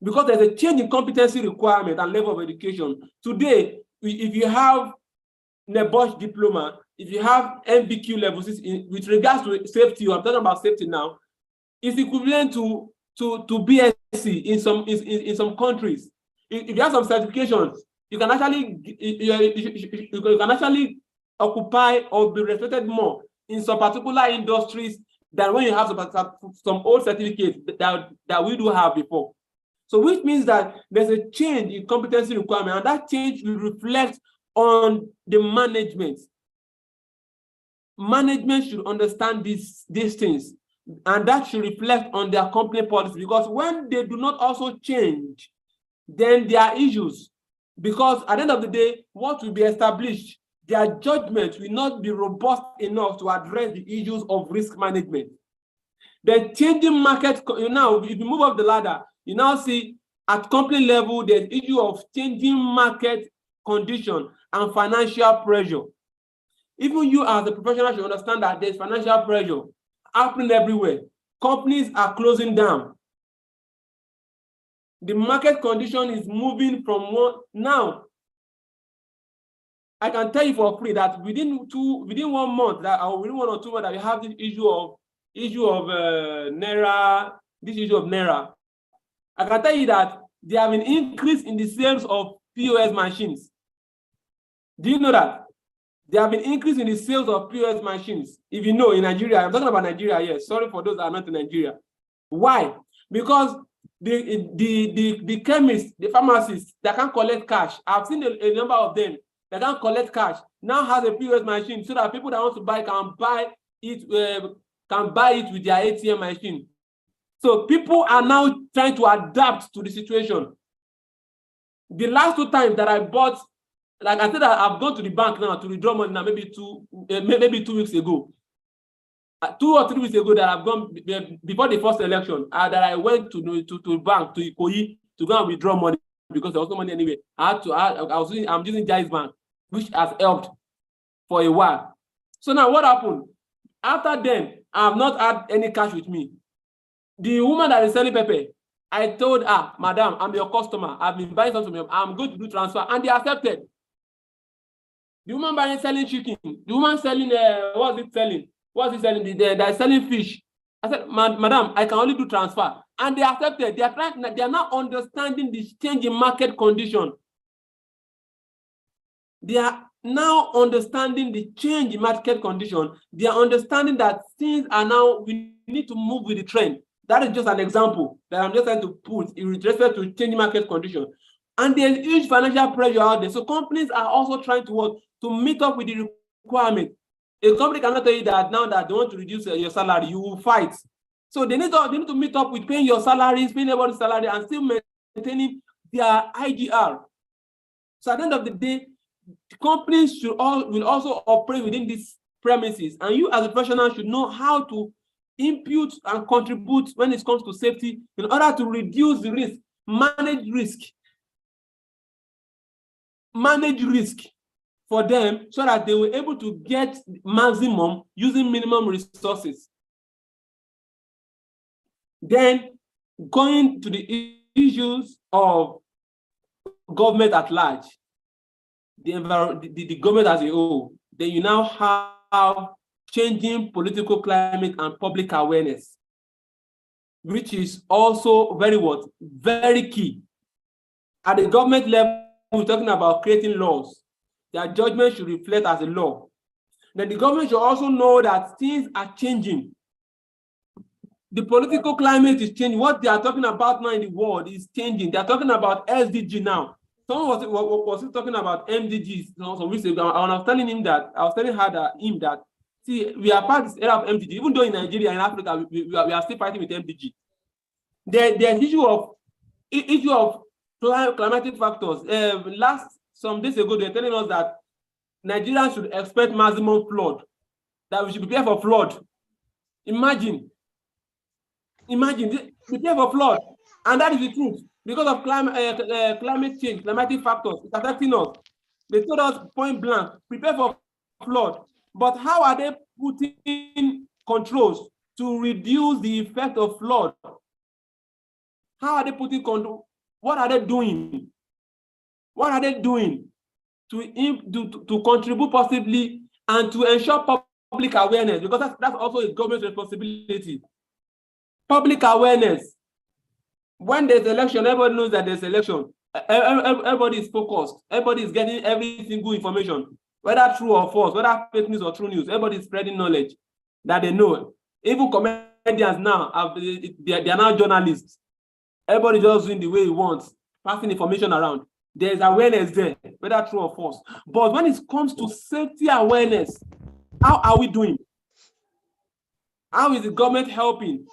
because there's a change in competency requirement and level of education. Today, if you have NEBOSH diploma, if you have NVQ levels with regards to safety, I'm talking about safety now, it's equivalent to BSc in some countries. If you have some certifications, you can actually occupy or be respected more in some particular industries than when you have some old certificates that we do have before. So which means that there's a change in competency requirement, and that change will reflect on the management. Management should understand these things, and that should reflect on their company policy, because when they do not also change, then there are issues. Because at the end of the day, what will be established, their judgment will not be robust enough to address the issues of risk management. The changing market, if you move up the ladder, you now see at company level, there's issue of changing market condition and financial pressure. Even you as a professional should understand that there's financial pressure happening everywhere. Companies are closing down. The market condition is moving from one. Now, I can tell you for free that within 1 month, or within 1 or 2 months, that we have this issue of Naira. I can tell you that there have been increase in the sales of POS machines. Do you know that? There have been increase in the sales of POS machines. If you know, in Nigeria, I'm talking about Nigeria, yes. Sorry for those that are not in Nigeria. Why? Because the chemists, the pharmacists that can collect cash, I've seen a number of them that can collect cash, now has a POS machine so that people that want to buy can buy it with their ATM machine. So people are now trying to adapt to the situation. The last 2 times that I bought, like I said, I've gone to the bank now to withdraw money now, maybe 2 weeks ago. 2 or 3 weeks ago that I've gone before the first election, that I went to bank, to Ikoyi, to go and withdraw money because there was no money anyway. I'm using Jais Bank, which has helped for a while. So now what happened? After then, I have not had any cash with me. The woman that is selling pepper, I told her, Madam, I'm your customer. I've been buying something from you. I'm going to do transfer. And they accepted. The woman selling chicken. The woman selling, what's it selling? What's it selling? They're selling fish. I said, Madam, I can only do transfer. And they accepted. They are now understanding the change in market condition. They are now understanding the change in market condition. They are understanding that things are now, we need to move with the trend. That is just an example that I'm just trying to put in respect to changing market condition. And there's huge financial pressure out there. So companies are also trying to work to meet up with the requirement. A company cannot tell you that now that they want to reduce your salary, you will fight. So they need to meet up with paying your salaries, paying everybody's salary, and still maintaining their IGR. So at the end of the day, companies will also operate within these premises, and you as a professional should know how to impute and contribute when it comes to safety in order to reduce the risk, manage risk for them so that they were able to get maximum using minimum resources. Then going to the issues of government at large, the government as a whole, then you now have changing political climate and public awareness, which is also very key. At the government level, we're talking about creating laws. Their judgment should reflect as a law. Then the government should also know that things are changing. The political climate is changing. What they are talking about now in the world is changing. They are talking about SDG now. Someone was talking about MDGs some weeks ago, and I was telling him that, see, we are part of this era of MDG, even though in Nigeria and Africa, we are still fighting with MDG. There's issue of climatic factors. Some days ago, they were telling us that Nigerians should expect maximum flood, that we should prepare for flood. Imagine, prepare for flood. And that is the truth. Because of climate change, climatic factors, it's affecting us. They told us point blank, prepare for flood. But how are they putting controls to reduce the effect of flood? How are they putting control? What are they doing? What are they doing to contribute positively and to ensure public awareness? Because that's also a government's responsibility. Public awareness. When there's election, everybody knows that there's election. Everybody is focused. Everybody is getting every single information, whether true or false, whether fake news or true news. Everybody is spreading knowledge that they know. Even comedians now, they are now journalists. Everybody just doing the way he wants, passing information around. There's awareness there, whether true or false. But when it comes to safety awareness, how are we doing? How is the government helping?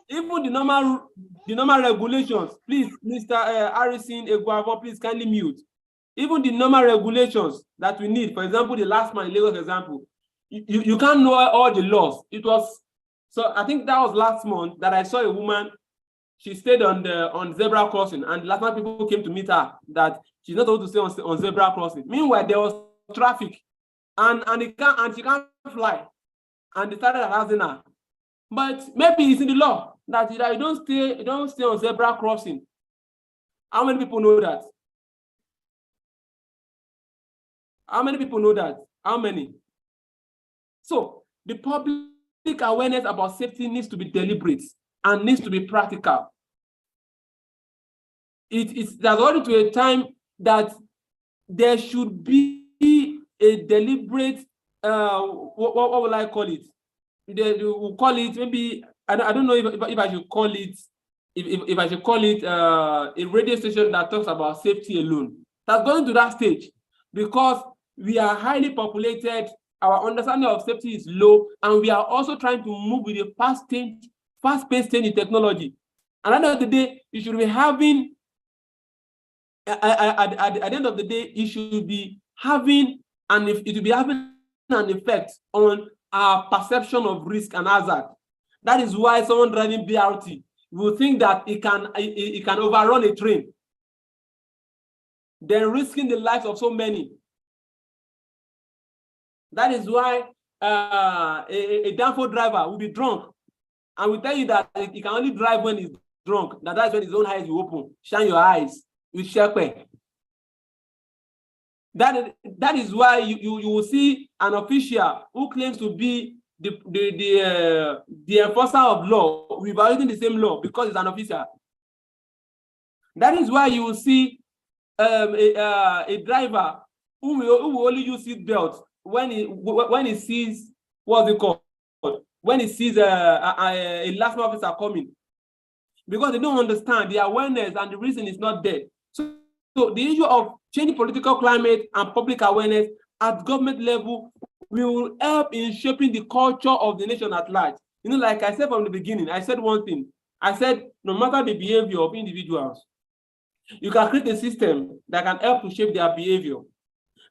Even the normal regulations, please, Mr. Harrison Eguavo, please kindly mute. Even the normal regulations that we need, for example, the last man in Lagos example, you can't know all the laws. So I think that was last month that I saw a woman. She stayed on zebra crossing, and last night people came to meet her that she's not able to stay on zebra crossing. Meanwhile, there was traffic, and she can't fly, and they started harassing her. But maybe it's in the law that you don't stay on zebra crossing. How many people know that? How many people know that? How many? So the public awareness about safety needs to be deliberate and needs to be practical. There's already to a time that there should be a deliberate, what will I call it? They will call it, maybe, I don't know if I should call it, if I should call it a radio station that talks about safety alone. That's going to that stage because we are highly populated, our understanding of safety is low, and we are also trying to move with a fast-paced change in technology. And at the end of the day, you should be having, at the end of the day, it should be having, and if it will be having an effect on our perception of risk and hazard. That is why someone driving BRT will think that it can overrun a train, then risking the lives of so many. That is why a Danfo driver will be drunk and will tell you that he can only drive when he's drunk. That's when his own eyes will open. Shine your eyes with shepe. That is why you will see an official who claims to be the enforcer of law with violating the same law because he's an officer. That is why you will see a driver who will only use seat belt when he sees what's it called, when he sees a last officer coming, because they don't understand the awareness and the reason is not there. So the issue of changing political climate and public awareness at government level will help in shaping the culture of the nation at large. You know, like I said from the beginning, I said one thing. I said, no matter the behavior of individuals, you can create a system that can help to shape their behavior.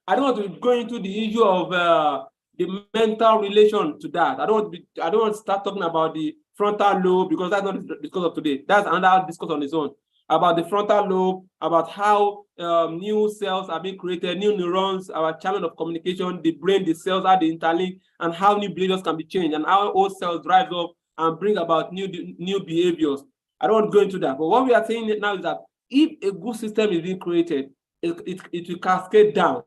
I don't want to go into the issue of the mental relation to that. I don't want to start talking about the frontal lobe, because that's not the discourse of today. That's another discourse on its own. About the frontal lobe, about how new cells are being created, new neurons, our channel of communication, the brain, the cells, how they interlink, and how new behaviors can be changed, and how old cells drive up and bring about new behaviors. I don't want to go into that. But what we are saying now is that if a good system is being created, it will cascade down.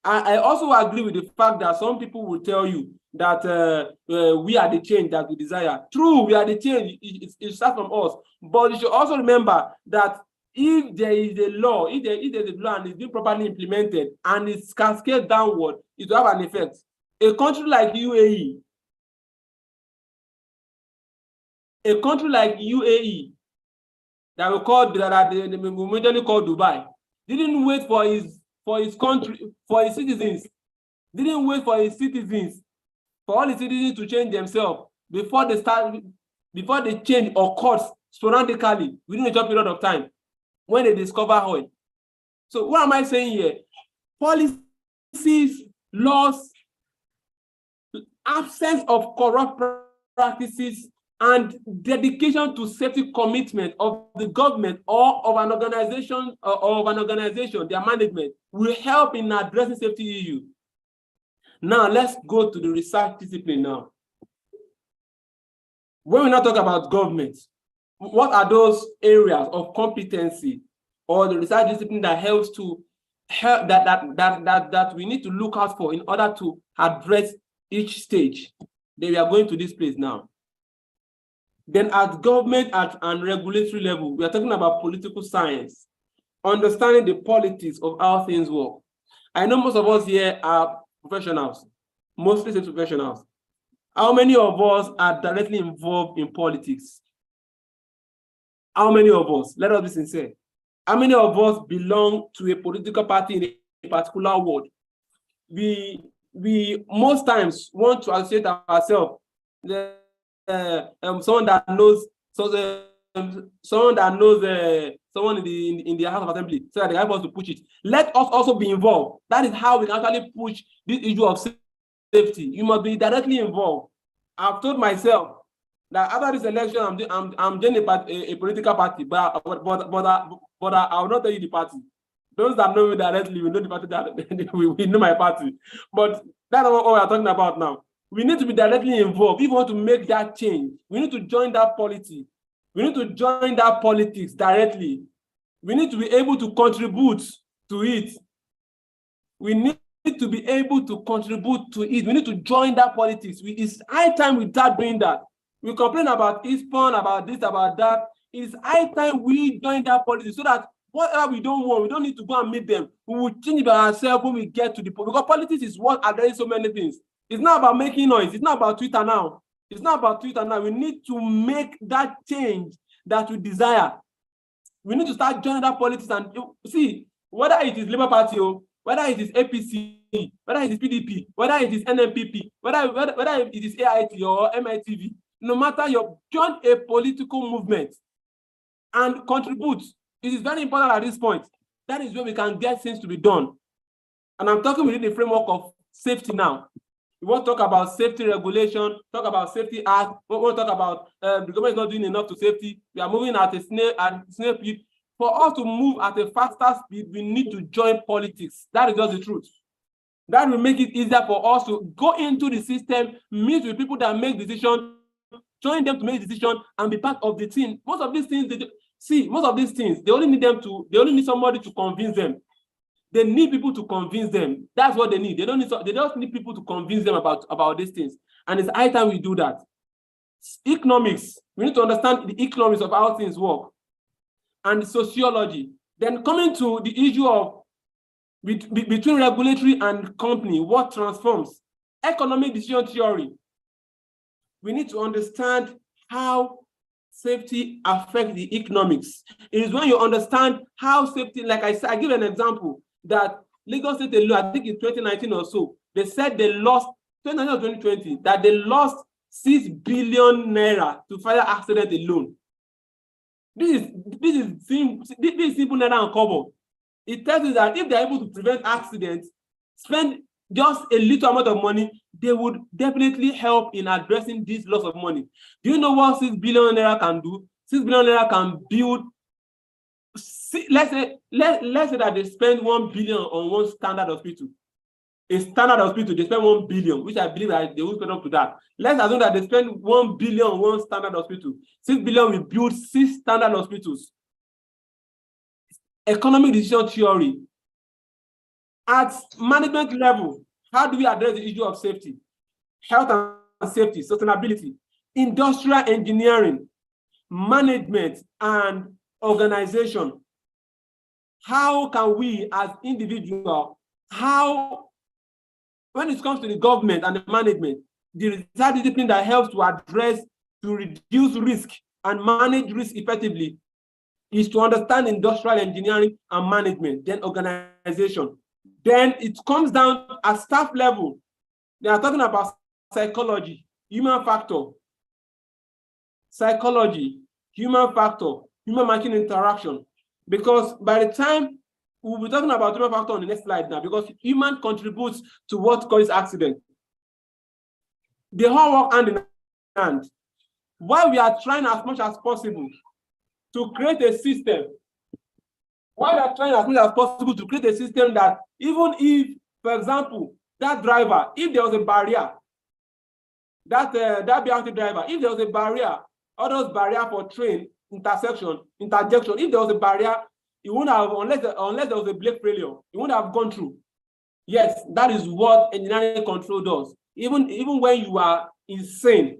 I also agree with the fact that some people will tell you that we are the change that we desire. True, we are the change. It starts from us. But you should also remember that if there is a law, if there's a law and it's being properly implemented and it's cascaded downward, it will have an effect. A country like UAE, that we call majorly called Dubai, didn't wait for his country, for his citizens, didn't wait for his citizens, for all the citizens to change themselves before the change occurs sporadically within a short period of time when they discover oil. So what am I saying here? Policies, laws, absence of corrupt practices, and dedication to safety commitment of the government or of an organization, their management, will help in addressing safety issues. Now let's go to the research discipline now. When we now talk about government, what are those areas of competency or the research discipline that helps to help that we need to look out for in order to address each stage? Then we are going to this place now. Then at government and regulatory level, we are talking about political science, understanding the politics of how things work. I know most of us here are professionals, mostly professionals. How many of us are directly involved in politics? How many of us? Let us be sincere. How many of us belong to a political party in a particular ward? We most times want to associate ourselves someone that knows someone in the House of Assembly, so that they help us to push it. Let us also be involved. That is how we can actually push this issue of safety. You must be directly involved. I've told myself that after this election, I'm joining a political party, but I will not tell you the party. Those that know me directly will know the party that we know my party. But that's not what we're talking about now. We need to be directly involved. If we want to make that change, we need to join that polity. We need to join that politics directly. We need to be able to contribute to it. We need to be able to contribute to it. We need to join that politics. It's high time we start doing that. We complain about ISPON, about this, about that. It's high time we join that politics so that whatever we don't want, we don't need to go and meet them. We will change it by ourselves when we get to the point. Because politics is what addresses so many things. It's not about making noise. It's not about Twitter now. It's not about Twitter now. We need to make that change that we desire. We need to start joining that politics and see whether it is Labour Party, whether it is APC, whether it is PDP, whether it is NMPP, whether it is AIT or MITV. No matter join a political movement and contribute. It is very important at this point. That is where we can get things to be done. And I'm talking within the framework of safety now. We want to talk about safety regulation, talk about safety act. We want to talk about the government is not doing enough to safety. We are moving at a snail speed. For us to move at a faster speed, we need to join politics. That is just the truth. That will make it easier for us to go into the system, meet with people that make decisions, join them to make decisions, and be part of the team. Most of these things, they only need somebody to convince them. They need people to convince them. That's what they need. They just need people to convince them about these things. And it's high time we do that. Economics. We need to understand the economics of how things work. And sociology. Then coming to the issue of between regulatory and company, what transforms? Economic decision theory. We need to understand how safety affects the economics. It is when you understand how safety, like I said, I give an example that Lagos State alone, I think in 2019 or so, they said they lost, 2019 or 2020, that they lost 6 billion naira to fire accident alone. This is simple naira and kobo. It tells you that if they're able to prevent accidents, spend just a little amount of money, they would definitely help in addressing this loss of money. Do you know what 6 billion naira can do? 6 billion naira can build, let's say that they spend 1 billion on one standard hospital. A standard hospital, they spend 1 billion, which I believe that they will spend up to that. Let's assume that they spend 1 billion on one standard hospital. 6 billion will build 6 standard hospitals. Economic decision theory. At management level, how do we address the issue of safety? Health and safety, sustainability, industrial engineering, management, and organization. How can we as individuals, when it comes to the government and the management, the research discipline that helps to reduce risk and manage risk effectively is to understand industrial engineering and management, then organization. Then it comes down at staff level. They are talking about psychology, human factor, human-machine interaction. Because by the time we'll be talking about human factor on the next slide now, because human contributes to what causes accident. They all work hand in hand. While we are trying as much as possible to create a system, that even if, for example, that driver, if there was a barrier, that BRT driver, if there was a barrier, all those barriers for train, interjection, if there was a barrier, it wouldn't have, unless there was a brake failure, it wouldn't have gone through. Yes, that is what engineering control does. Even when you are insane,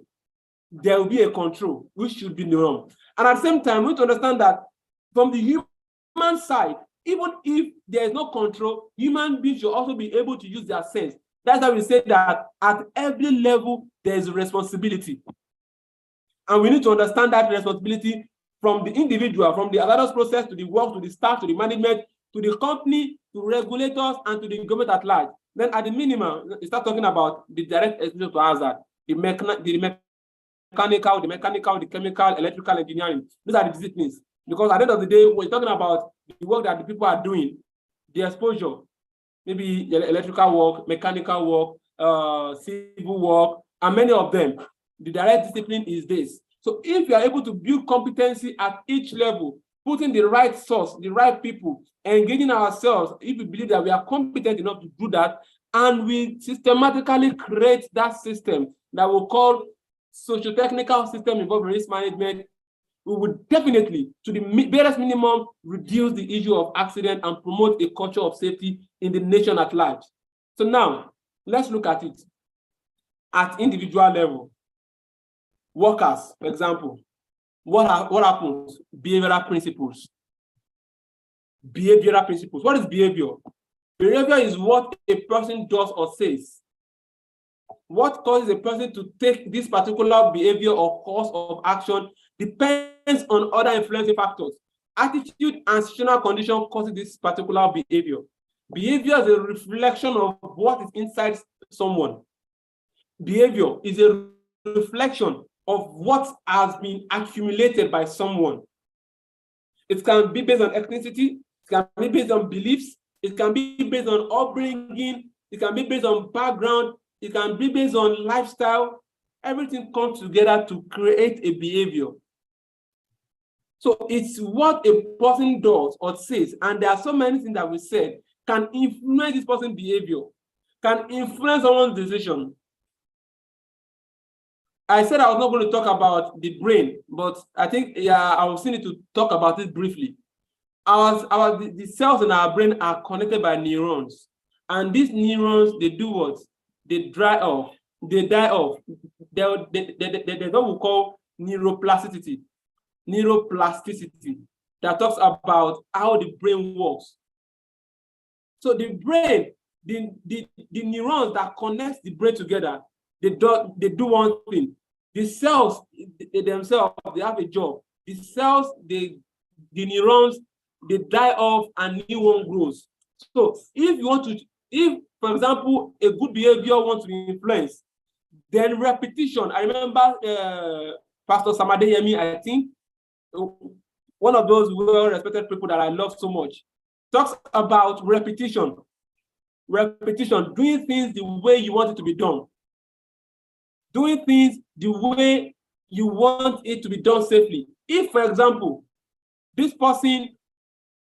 there will be a control, which should be the norm. And at the same time, we need to understand that from the human side, even if there is no control, human beings should also be able to use their sense. That's why we say that at every level, there is a responsibility. And we need to understand that responsibility from the individual, from the hazardous process to the work, to the staff, to the management, to the company, to regulators, and to the government at large. Then at the minimum, you start talking about the direct exposure to hazard, the mechanical, the chemical, electrical engineering. These are the disciplines. Because at the end of the day, when you're talking about the work that the people are doing, the exposure, maybe electrical work, mechanical work, civil work, and many of them, the direct discipline is this. So if you are able to build competency at each level, putting the right source, the right people, engaging ourselves, if we believe that we are competent enough to do that, and we systematically create that system that we call socio-technical system involving risk management, we would definitely, to the barest minimum, reduce the issue of accident and promote a culture of safety in the nation at large. So now, let's look at it at individual level. Workers, for example, what happens? Behavioral principles. Behavioral principles. What is behavior? Behavior is what a person does or says. What causes a person to take this particular behavior or course of action depends on other influencing factors. Attitude and situational condition causes this particular behavior. Behavior is a reflection of what is inside someone. Behavior is a reflection of what has been accumulated by someone. It can be based on ethnicity, it can be based on beliefs, it can be based on upbringing, it can be based on background, it can be based on lifestyle. Everything comes together to create a behavior. So it's what a person does or says, and there are so many things that we said can influence this person's behavior, can influence someone's decision. I said I was not going to talk about the brain, but I think I was need to talk about it briefly. The cells in our brain are connected by neurons, and these neurons, they do what? They dry off, they die off. There's what we call neuroplasticity that talks about how the brain works. So the brain, the neurons that connect the brain together, they do one thing. The cells themselves, they have a job. The cells, the neurons, they die off and new one grows. So if for example, a good behavior wants to be influenced, then repetition. I remember Pastor Samadeyemi, I think, one of those well-respected people that I love so much, talks about repetition. Repetition, doing things the way you want it to be done. Doing things the way you want it to be done safely. If, for example, this person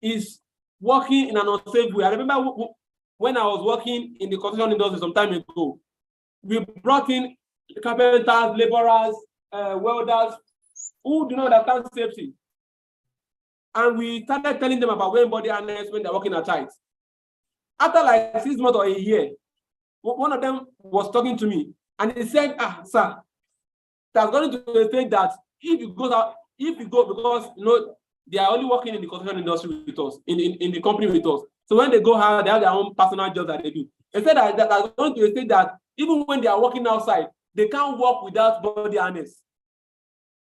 is working in an unsafe way. I remember when I was working in the construction industry some time ago, we brought in carpenters, laborers, welders who do not understand safety. And we started telling them about wearing body harness when they're working at height. After like 6 months or a year, one of them was talking to me and he said, sir, that's going to think that if you go, because they are only working in the construction industry with us, in the company with us. So when they go out, they have their own personal jobs that they do. They said that that's going to say that even when they are working outside, they can't work without body harness.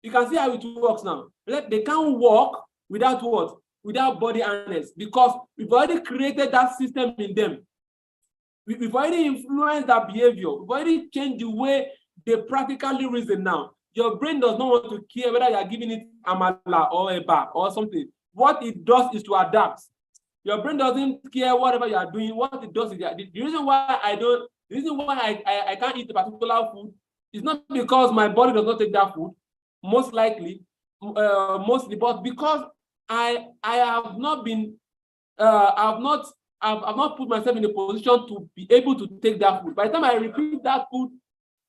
You can see how it works now. They can't work without what? Without body harness, because we've already created that system in them. We've already influenced that behavior. We've already changed the way they practically reason now. Your brain does not want to care whether you are giving it amala or a bar or something. What it does is to adapt. Your brain doesn't care whatever you are doing. What it does is the reason why I can't eat a particular food is not because my body does not take that food, most likely, mostly, but because I have not been, I've not put myself in a position to be able to take that food. By the time I repeat that food,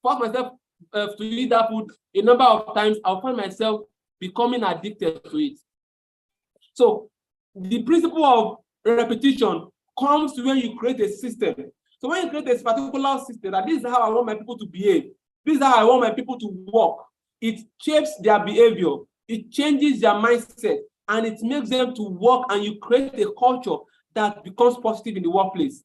force myself to eat that food a number of times, I'll find myself becoming addicted to it. So the principle of repetition comes to when you create a system. So when you create a particular system, that this is how I want my people to behave, this is how I want my people to work, it shapes their behavior, it changes their mindset, and it makes them to work, and you create a culture that becomes positive in the workplace.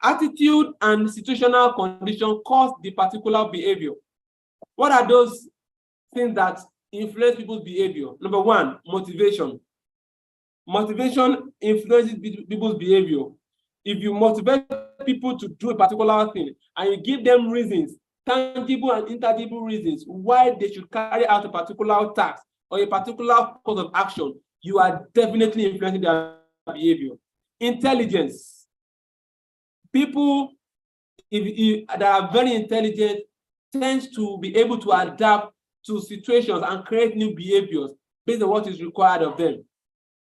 Attitude and situational condition cause the particular behavior. What are those things that influence people's behavior? Number one, motivation. Motivation influences people's behavior. If you motivate people to do a particular thing and you give them reasons, tangible and intangible reasons why they should carry out a particular task or a particular course of action, you are definitely influencing their behavior. Intelligence. People that are very intelligent tend to be able to adapt to situations and create new behaviors based on what is required of them.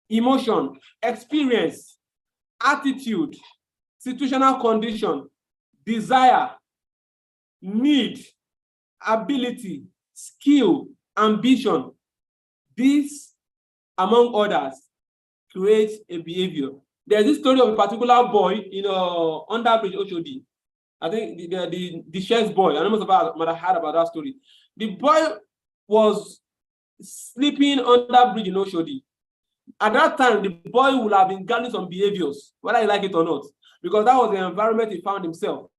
Emotion, experience, attitude, situational condition, desire, need, ability, skill, ambition. These, among others, create a behavior. There's this story of a particular boy in Underbridge, Oshodi. I think the chef's boy. I don't know if I might have heard about that story. The boy was sleeping under bridge in Oshodi. At that time, the boy would have been gathering some behaviors, whether he like it or not, because that was the environment he found himself.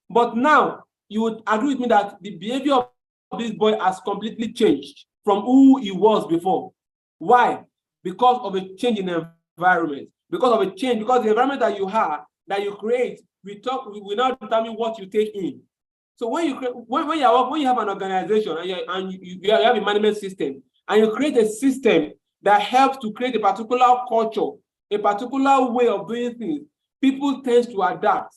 But now, you would agree with me that the behavior of this boy has completely changed from who he was before. Why? Because of a change in the environment. Because of a change, because the environment that you have, that you create, we now determine what you take in. So when you have an organization and you have a management system, and you create a system that helps to create a particular culture, a particular way of doing things, people tend to adapt.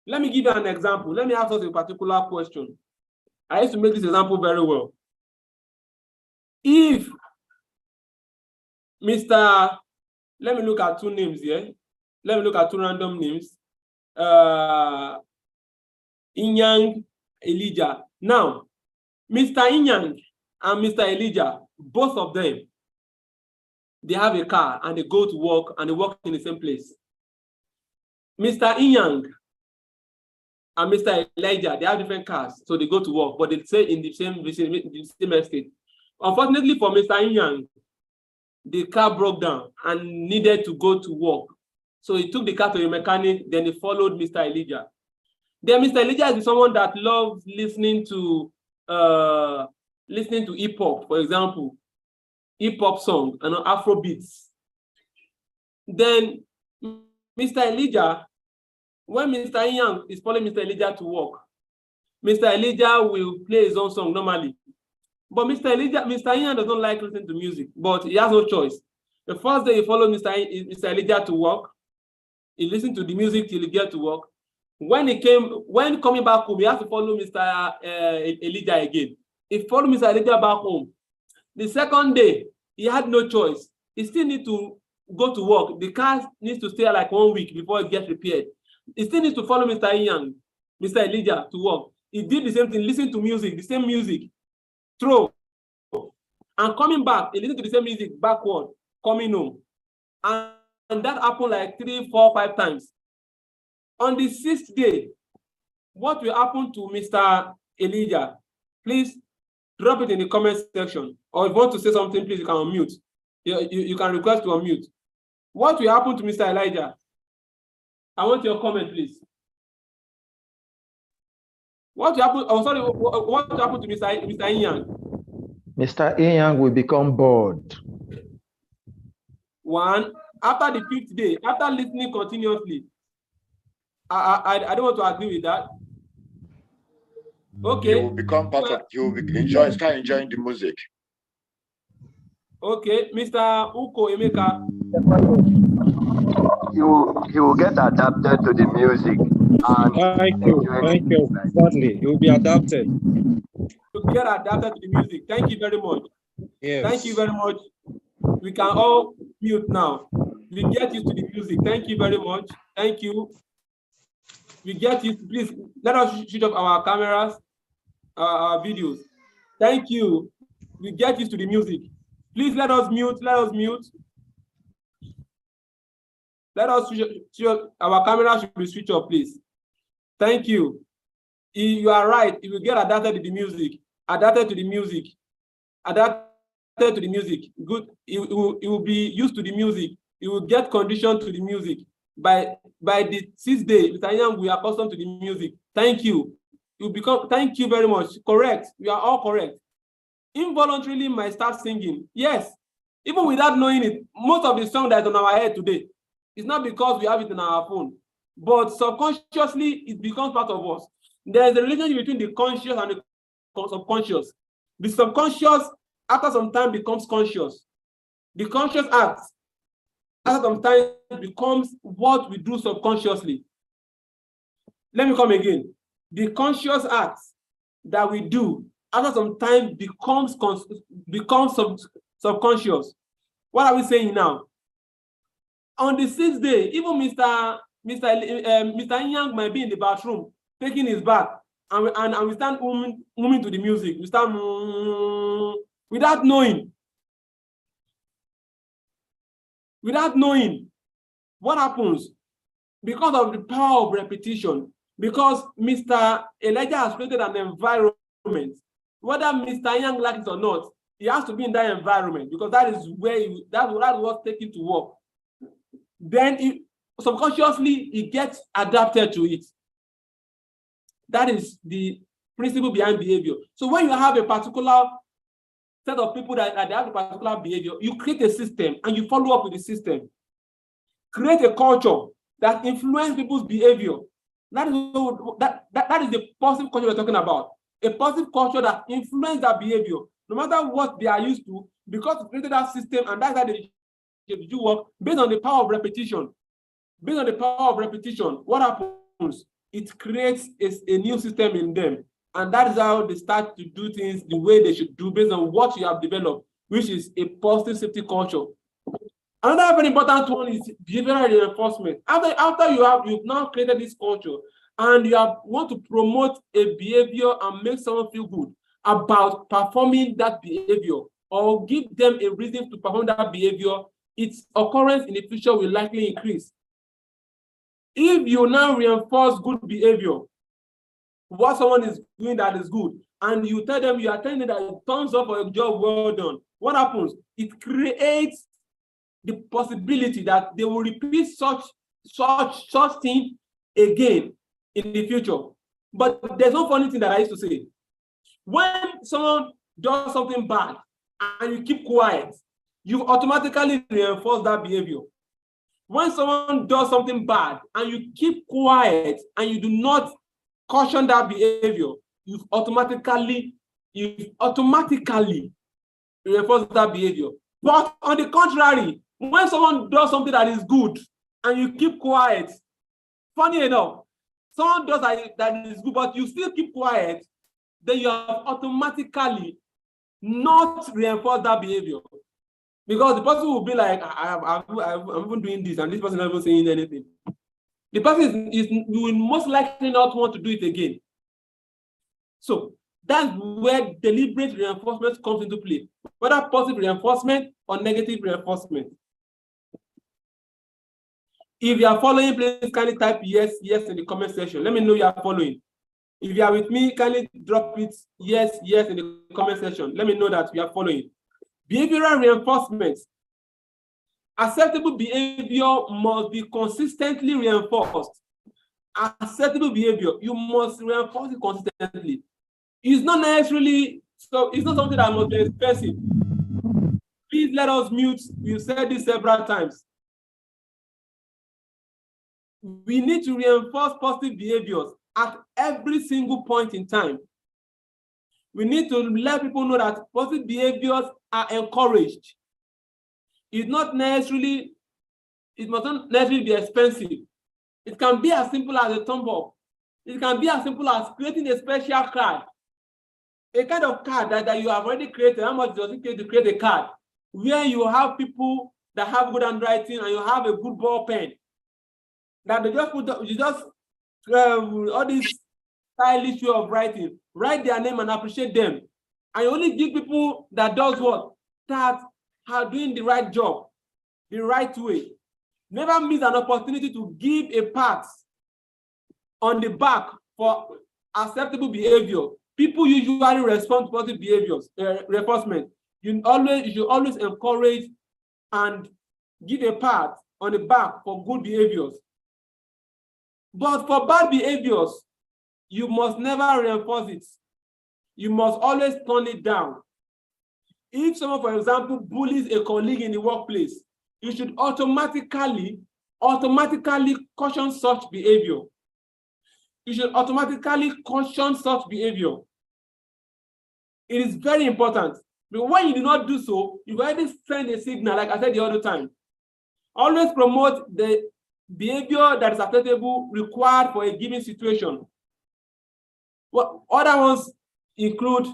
Let me give you an example. Let me ask us a particular question. I used to make this example very well. If Mr. Let me look at two names here. Let me look at two random names. Inyang, Elijah. Now, Mr. Inyang and Mr. Elijah, both of them, they have a car and they go to work and they work in the same place. Mr. Inyang and Mr. Elijah, they have different cars, so they go to work, but they stay in the same estate. Unfortunately for Mr. Inyang, the car broke down and needed to go to work. So he took the car to a mechanic, then he followed Mr. Elijah. Then Mr. Elijah is someone that loves listening to hip hop, for example, hip hop song and Afro beats. Then Mr. Elijah, when Mr. Inyang is following Mr. Elijah to work, Mr. Elijah will play his own song normally. But Mr. Inyang doesn't like listening to music, but he has no choice. The first day he followed Mr. Elijah to work, he listened to the music till he get to work. When coming back home, he has to follow Mr. Elijah again. He followed Mr. Elijah back home. The second day, he had no choice. He still need to go to work. The car needs to stay like 1 week before it gets repaired. He still needs to follow Mr. Inyang, Mr. Elijah to work. He did the same thing, listen to music, the same music, throw. And coming back, he listened to the same music backward, coming home. And that happened like 3, 4, 5 times. On the 6th day, what will happen to Mr. Elijah? Please drop it in the comment section. Or if you want to say something, please, you can unmute. You can request to unmute. What will happen to Mr. Elijah? I want your comment, please. What will happen? Oh, sorry. What will happen to Mr. Inyang? Mr. Inyang will become bored. One, after the 5th day, after listening continuously, I don't want to agree with that. Okay. He will become part of. He will start enjoying the music. Okay, Mr. Uko Emeka. He will get adapted to the music. Thank you. Certainly, he will be adapted. To get adapted to the music. Thank you very much. Yes. Thank you very much. We can all mute now. We get used to the music. Thank you very much. Thank you. We get used. Please let us switch off our cameras, our videos. Thank you. We get used to the music. Please let us mute. Let us mute. Let us switch off. Our camera should be switched off, please. Thank you. You are right. If you get adapted to the music, adapted to the music, adapted to the music, good. It will be used to the music. It will get conditioned to the music. By the 6th day, Mr. Inyang, we are accustomed to the music. Thank you. Thank you very much. Correct. We are all correct. Involuntarily might start singing. Yes. Even without knowing it, most of the song that is on our head today, it's not because we have it in our phone, but subconsciously it becomes part of us. There is a relationship between the conscious and the subconscious. The subconscious, after some time, becomes conscious. The conscious act, after some time, becomes what we do subconsciously. Let me come again. The conscious act that we do, after some time, becomes subconscious. What are we saying now? On the 6th day, even Mr. Inyang might be in the bathroom taking his bath, and we start moving to the music. We start without knowing. Without knowing what happens, because of the power of repetition, because Mr. Elijah has created an environment, whether Mr. Inyang likes it or not, he has to be in that environment because that is where that's what's taken to work. Then subconsciously he gets adapted to it. That is the principle behind behavior. So when you have a particular set of people that they have a particular behavior, you create a system and you follow up with the system. Create a culture that influences people's behavior. That is the positive culture we're talking about. A positive culture that influences their behavior, no matter what they are used to, because you created that system and that's how they do work based on the power of repetition. Based on the power of repetition, what happens? it creates a new system in them. And that is how they start to do things the way they should do based on what you have developed, which is a positive safety culture. Another very important one is behavioral reinforcement. After you've now created this culture and you want to promote a behavior and make someone feel good about performing that behavior or give them a reason to perform that behavior, its occurrence in the future will likely increase. If you now reinforce good behavior, what someone is doing that is good, and you tell them, you are telling them that it thumbs up for a job well done, what happens? It creates the possibility that they will repeat such thing again in the future. But there's no funny thing that I used to say. When someone does something bad and you keep quiet, you automatically reinforce that behavior. When someone does something bad and you keep quiet and you do not caution that behavior, you automatically reinforce that behavior. But on the contrary, when someone does something that is good and you keep quiet, funny enough, someone does that is good, but you still keep quiet, then you have automatically not reinforced that behavior. Because the person will be like, I'm even doing this, and this person is not even saying anything. The person you will most likely not want to do it again. So that's where deliberate reinforcement comes into play, whether positive reinforcement or negative reinforcement. If you are following, please kindly type yes in the comment section. Let me know you are following. If you are with me, kindly drop it yes in the comment section. Let me know that you are following. Behavioral reinforcement. Acceptable behavior must be consistently reinforced. Acceptable behavior, you must reinforce it consistently. It's not necessarily, so it's not something that must be expensive. Please let us mute. We've said this several times. We need to reinforce positive behaviors at every single point in time. We need to let people know that positive behaviors are encouraged. It must not necessarily be expensive. It can be as simple as a thumb up. It can be as simple as creating a special card. A kind of card that you have already created. How much does it take to create a card? Where you have people that have good handwriting and you have a good ball pen. That they just put, all this stylish way of writing, write their name and appreciate them. And you only give people that does what? That are doing the right job, the right way. Never miss an opportunity to give a pat on the back for acceptable behavior. People usually respond to positive behaviors, reinforcement. You should always encourage and give a pat on the back for good behaviors. But for bad behaviors, you must never reinforce it. You must always turn it down. If someone, for example, bullies a colleague in the workplace, you should automatically caution such behavior. You should automatically caution such behavior. It is very important. But when you do not do so, you already send a signal, like I said the other time. Always promote the behavior that is acceptable required for a given situation. What other ones include,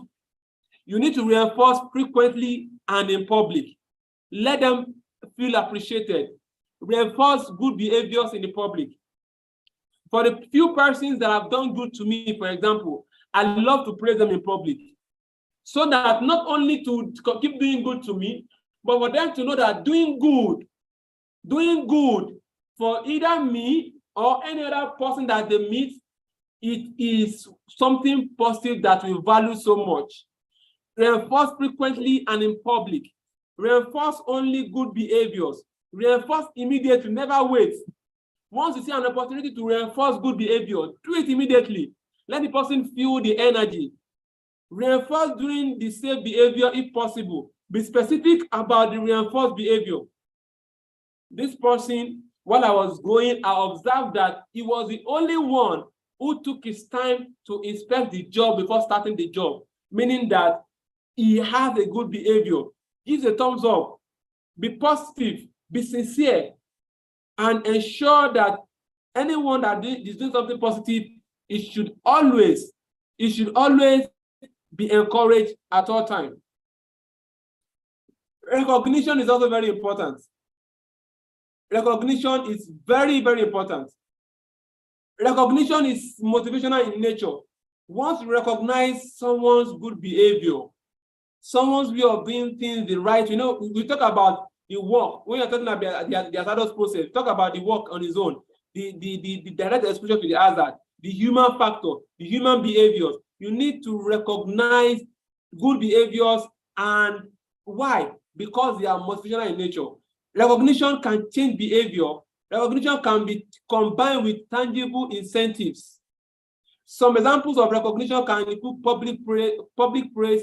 you need to reinforce frequently and in public. Let them feel appreciated. Reinforce good behaviors in the public. For the few persons that have done good to me, for example, I love to praise them in public. So that not only to keep doing good to me, but for them to know that doing good for either me or any other person that they meet, it is something positive that we value so much. Reinforce frequently and in public. Reinforce only good behaviors. Reinforce immediately, never wait. Once you see an opportunity to reinforce good behavior, do it immediately. Let the person feel the energy. Reinforce doing the same behavior if possible. Be specific about the reinforced behavior. This person, while I was going, I observed that he was the only one who took his time to inspect the job before starting the job, meaning that he has a good behavior. Give a thumbs up, be positive, be sincere, and ensure that Anyone that is doing something positive, it should always be encouraged at all times. Recognition is also very important. Recognition is very, very important. Recognition is motivational in nature. Once you recognize someone's good behavior, someone's way of doing things the right, we talk about the work. When you're talking about the hazardous process, talk about the work on its own, the direct exposure to the hazard, the human factor, the human behaviors. You need to recognize good behaviors. And why? Because they are motivational in nature. Recognition can change behavior. Recognition can be combined with tangible incentives. Some examples of recognition can include public praise,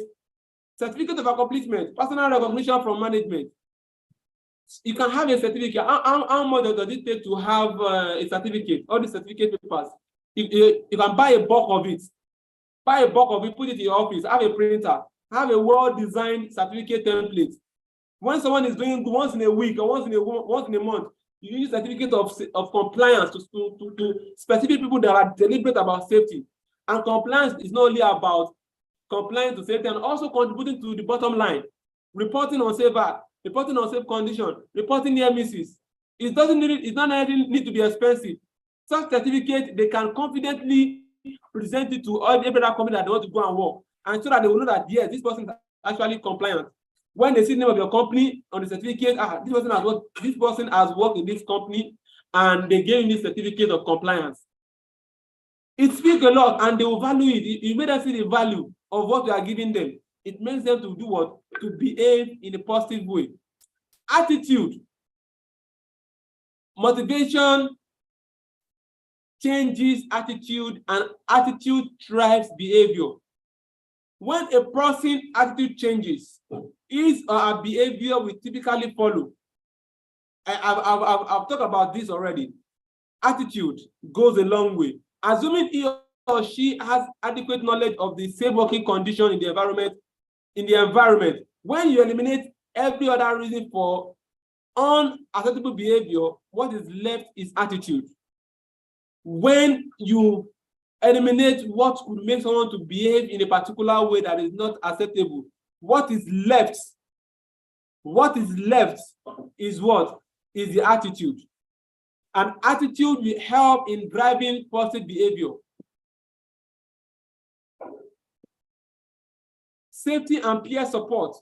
certificate of accomplishment, personal recognition from management. You can have a certificate. How much does it take to have a certificate? All the certificate papers. You can buy a bulk of it. Buy a bulk of it, put it in your office, have a printer, have a well-designed certificate template. When someone is doing once in a week or once in a month, you use certificate of compliance to specific people that are deliberate about safety. And compliance is not only about compliance to safety and also contributing to the bottom line, reporting on safe act, reporting on safe condition, reporting near misses. It not need to be expensive. Such certificate, they can confidently present it to every other company that they want to go and work, and so that they will know that yes, this person is actually compliant. When they see the name of your company on the certificate, this person has worked in this company, and they gave you this certificate of compliance. It speaks a lot, and they will value it. You made them see the value of what you are giving them. It makes them to do what? To behave in a positive way. Attitude. Motivation changes attitude, and attitude drives behavior. When a person's attitude changes, his or her behavior will typically follow. I've talked about this already. Attitude goes a long way. Assuming he or she has adequate knowledge of the safe working condition in the environment, when you eliminate every other reason for unacceptable behavior, what is left is attitude. When you eliminate what could make someone to behave in a particular way that is not acceptable, what is left is what? Is the attitude. And attitude will help in driving positive behavior. Safety and peer support.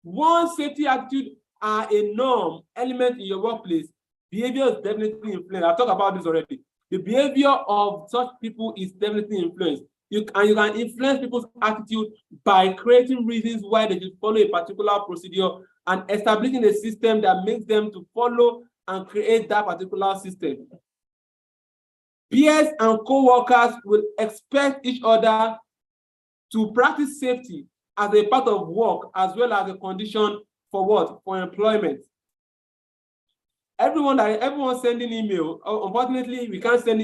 Once safety attitude are a norm element in your workplace, behavior is definitely influenced. I've talked about this already. The behavior of such people is definitely influenced. You can influence people's attitude by creating reasons why they should follow a particular procedure and establishing a system that makes them to follow and create that particular system. Peers and co-workers will expect each other to practice safety as a part of work as well as a condition for what? For employment. Everyone sending email. Unfortunately, we can't send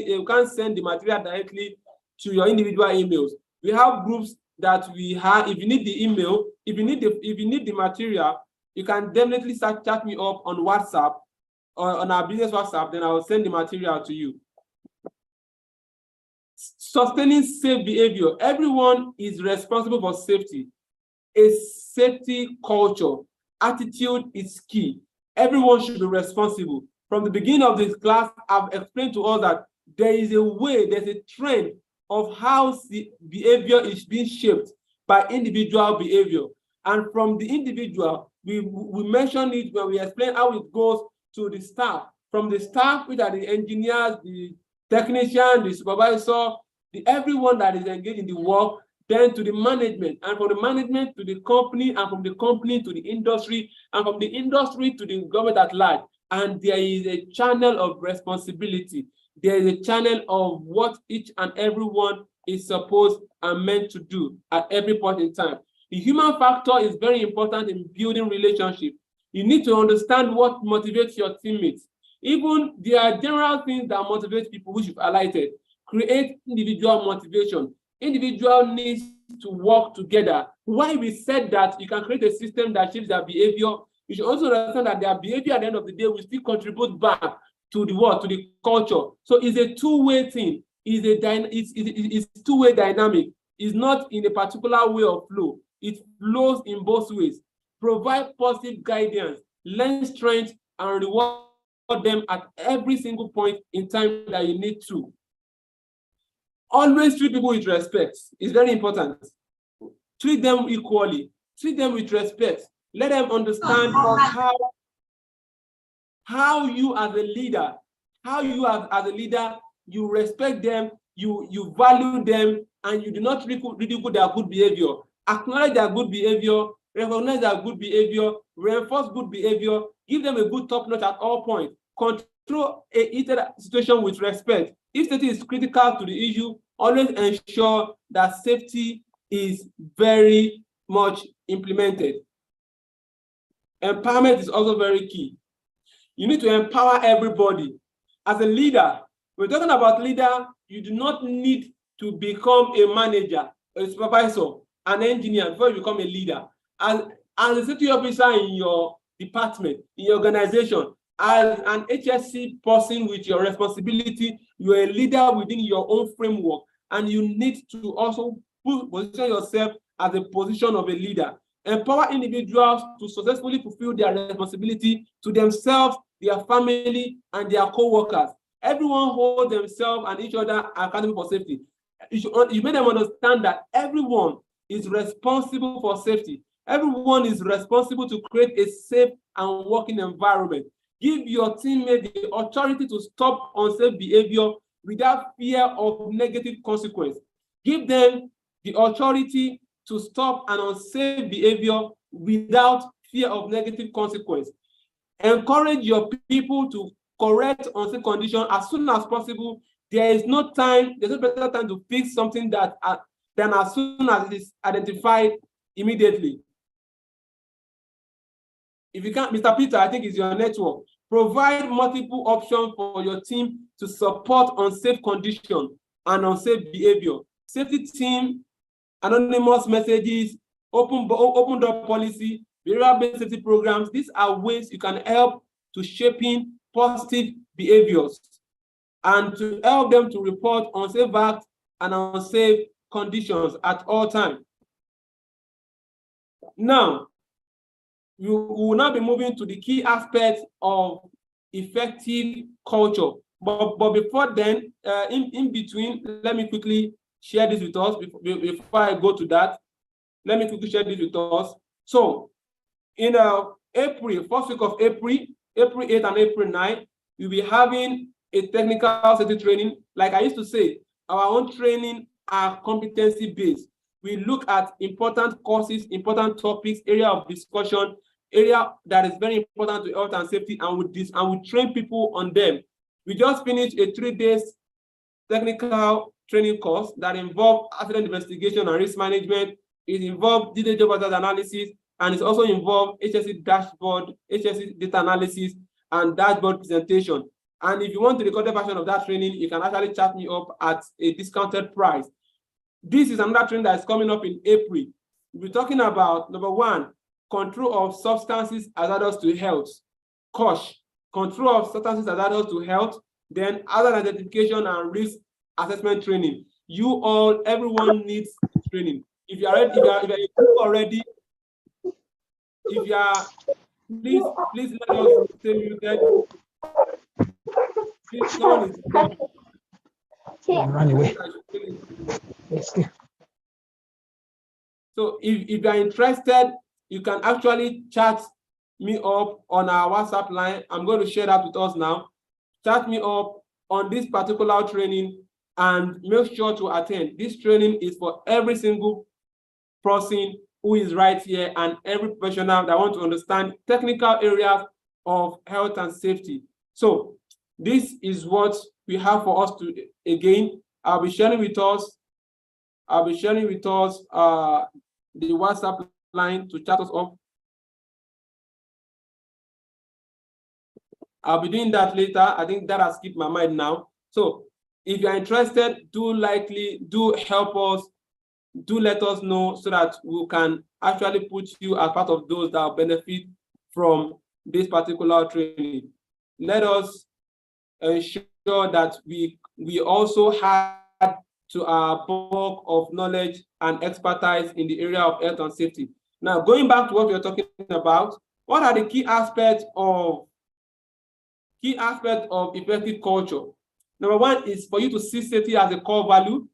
the material directly to your individual emails. We have groups that we have. If you need the email, if you need the material, you can definitely chat me up on WhatsApp or on our business WhatsApp. Then I will send the material to you. Sustaining safe behavior. Everyone is responsible for safety. A safety culture. Attitude is key. Everyone should be responsible. From the beginning of this class, I've explained to us that there is a way, there's a trend of how the behavior is being shaped by individual behavior. And from the individual, we mentioned it when we explain how it goes to the staff. From the staff, which are the engineers, the technician, the supervisor, everyone that is engaged in the work, then to the management, and from the management to the company, and from the company to the industry, and from the industry to the government at large. And there is a channel of responsibility. There is a channel of what each and everyone is supposed and meant to do at every point in time. The human factor is very important in building relationships. You need to understand what motivates your teammates. Even there are general things that motivate people, which you've highlighted. Create individual motivation. Individual needs to work together. Why we said that you can create a system that shapes their behavior, you should also understand that their behavior at the end of the day will still contribute back to the what? To the culture. So it's a two-way thing. It's two-way dynamic. It's not in a particular way of flow. It flows in both ways. Provide positive guidance, lend strength, and reward them at every single point in time that you need to. Always treat people with respect. It's very important. Treat them equally. Treat them with respect. Let them understand how you as a leader, you respect them, you value them, and you do not ridicule their good behavior. Acknowledge their good behavior, recognize their good behavior, reinforce good behavior, give them a good top notch at all points. Control a heated situation with respect. If safety is critical to the issue, always ensure that safety is very much implemented. Empowerment is also very key. You need to empower everybody. As a leader, we're talking about leader, you do not need to become a manager, a supervisor, an engineer before you become a leader. As a safety officer in your department, in your organization, as an HSC person with your responsibility, you're a leader within your own framework, and you need to also position yourself as a position of a leader. Empower individuals to successfully fulfill their responsibility to themselves, their family, and their co-workers. Everyone hold themselves and each other accountable for safety. You make them understand that everyone is responsible for safety. Everyone is responsible to create a safe and working environment. Give your teammates the authority to stop unsafe behavior without fear of negative consequence. Give them the authority to stop an unsafe behavior without fear of negative consequence. Encourage your people to correct unsafe condition as soon as possible. There is no time, there's no better time to fix something than as soon as it is identified immediately. If you can't, Mr. Peter, I think it's your network. Provide multiple options for your team to support unsafe condition and unsafe behavior. Safety team, anonymous messages, open door policy, behavioral-based safety programs. These are ways you can help to shaping positive behaviors and to help them to report unsafe acts and unsafe conditions at all times. Now, we will now be moving to the key aspects of effective culture. But before then, in between, let me quickly share this with us before I go to that. Let me quickly share this with us. So, in April, first week of April 8 and April 9, we'll be having a technical safety training. Like I used to say, our own training are competency-based. We look at important courses, important topics, area of discussion, area that is very important to health and safety, and we train people on them. We just finished a 3-day technical training course that involved accident investigation and risk management. It involved detailed job hazard analysis, and it also involved HSE dashboard, HSE data analysis, and dashboard presentation. And if you want the recorded version of that training, you can actually chat me up at a discounted price. This is another training that is coming up in April. We're talking about, number one, control of substances hazardous to health. COSH, control of substances hazardous to health, then hazard identification and risk assessment training. Everyone needs training. If you are ready, if you are already, if you are, please let us stay muted. Please, someone is run away. So if you are interested, you can actually chat me up on our WhatsApp line. I'm going to share that with us now. Chat me up on this particular training and make sure to attend. This training is for every single person who is right here and every professional that want to understand technical areas of health and safety. So this is what we have for us to, again, I'll be sharing with us the WhatsApp line to chat us up. I'll be doing that later. I think that has skipped my mind now. So if you're interested, do help us, do let us know so that we can actually put you as part of those that will benefit from this particular training. Let us ensure that we also add to our bulk of knowledge and expertise in the area of health and safety. Now, going back to what we are talking about, what are the key aspects of effective culture? Number one is for you to see safety as a core value.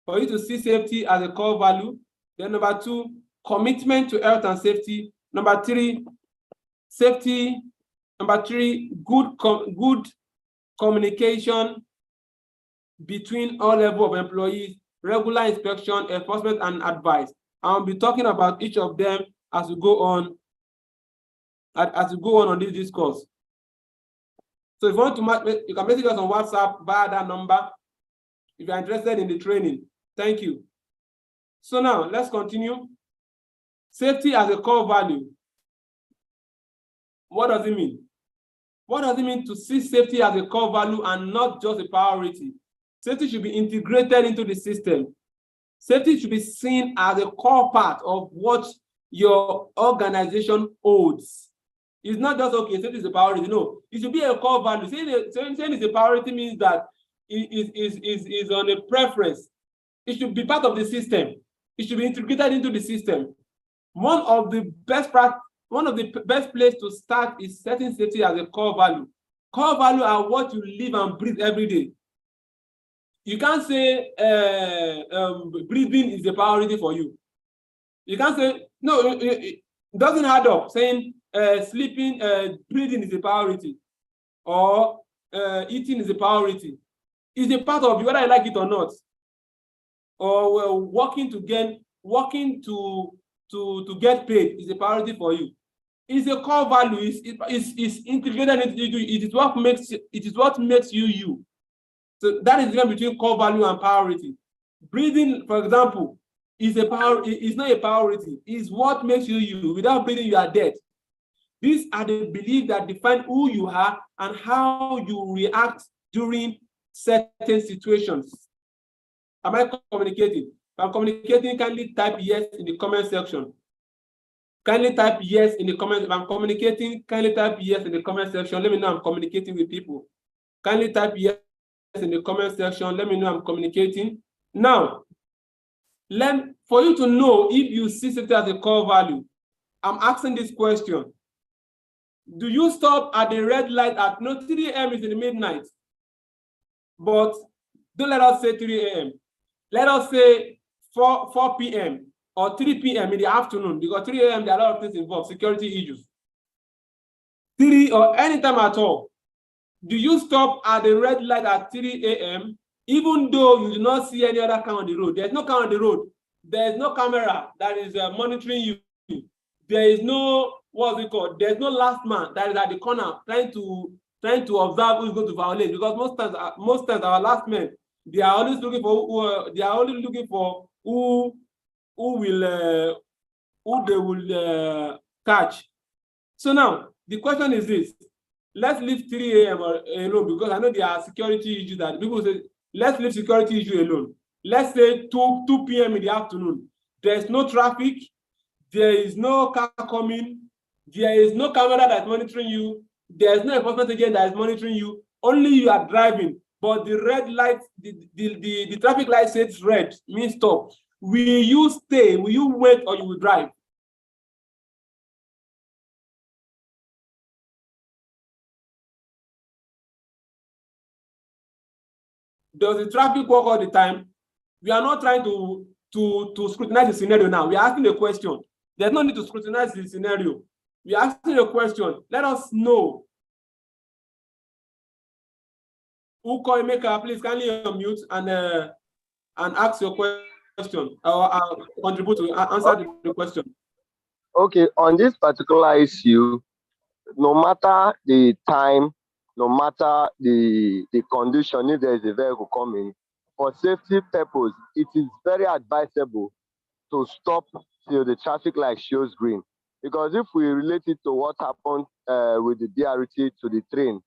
For you to see safety as a core value. Then number two, commitment to health and safety. Number three, safety. Number three, good communication between all levels of employees, regular inspection, enforcement, and advice. I'll be talking about each of them as we go on. On this discourse. So if you want to, you can message us on WhatsApp via that number if you're interested in the training. Thank you. So now let's continue. Safety as a core value. What does it mean? What does it mean to see safety as a core value and not just a priority? Safety should be integrated into the system. Safety should be seen as a core part of what your organization holds. It's not just, okay, safety is a priority. No, it should be a core value. Saying it's a priority means that it is on a preference. It should be part of the system. It should be integrated into the system. One of the best places to start is setting safety as a core value. Core value are what you live and breathe every day. You can't say breathing is a priority for you. You can't say, no, it doesn't add up saying sleeping, breathing is a priority, or eating is a priority. It's a part of you, whether I like it or not. Or working to get paid is a priority for you. It's a core value. It's integrated into you. It is what makes you you. So that is the difference between core value and priority. Breathing, for example, is not a priority. It's what makes you you. Without breathing, you are dead. These are the beliefs that define who you are and how you react during certain situations. Am I communicating? If I'm communicating, kindly type yes in the comment section. Kindly type yes in the comments. If I'm communicating, kindly type yes in the comment section. Let me know I'm communicating with people. Kindly type yes in the comment section. Let me know I'm communicating. Now, for you to know if you see safety as a core value, I'm asking this question. Do you stop at the red light at 3 a.m. is in the midnight? But don't let us say 3 a.m. Let us say 4 p.m. or 3 p.m. in the afternoon, because 3 a.m. there are a lot of things involved, security issues. 3 or any time at all. Do you stop at the red light at 3 a.m. even though you do not see any other car on the road? There's no car on the road. There's no camera that is monitoring you. There is no, what's it called? There's no last man that is at the corner trying to observe who's going to violate, because most times our last men, they are always looking for who they will catch. So now the question is this: let's leave 3 a.m. alone, because I know there are security issues that people say, let's leave security issue alone. Let's say 2 p.m. in the afternoon. There's no traffic. There is no car coming. There is no camera that's monitoring you. There's no enforcement agent that is monitoring you. Only you are driving. But the red light, the traffic light says red, means stop. Will you stay? Will you wait, or you will drive? Does the traffic work all the time? We are not trying to scrutinize the scenario now. We are asking a question. There's no need to scrutinize the scenario. We are asking a question. Let us know. Who call maker, please kindly unmute and ask your question, or contribute to answer the question. Okay, on this particular issue, no matter the time, no matter the condition, if there is a vehicle coming, for safety purpose, it is very advisable to stop till the traffic light shows green. Because if we relate it to what happened with the BRT to the train,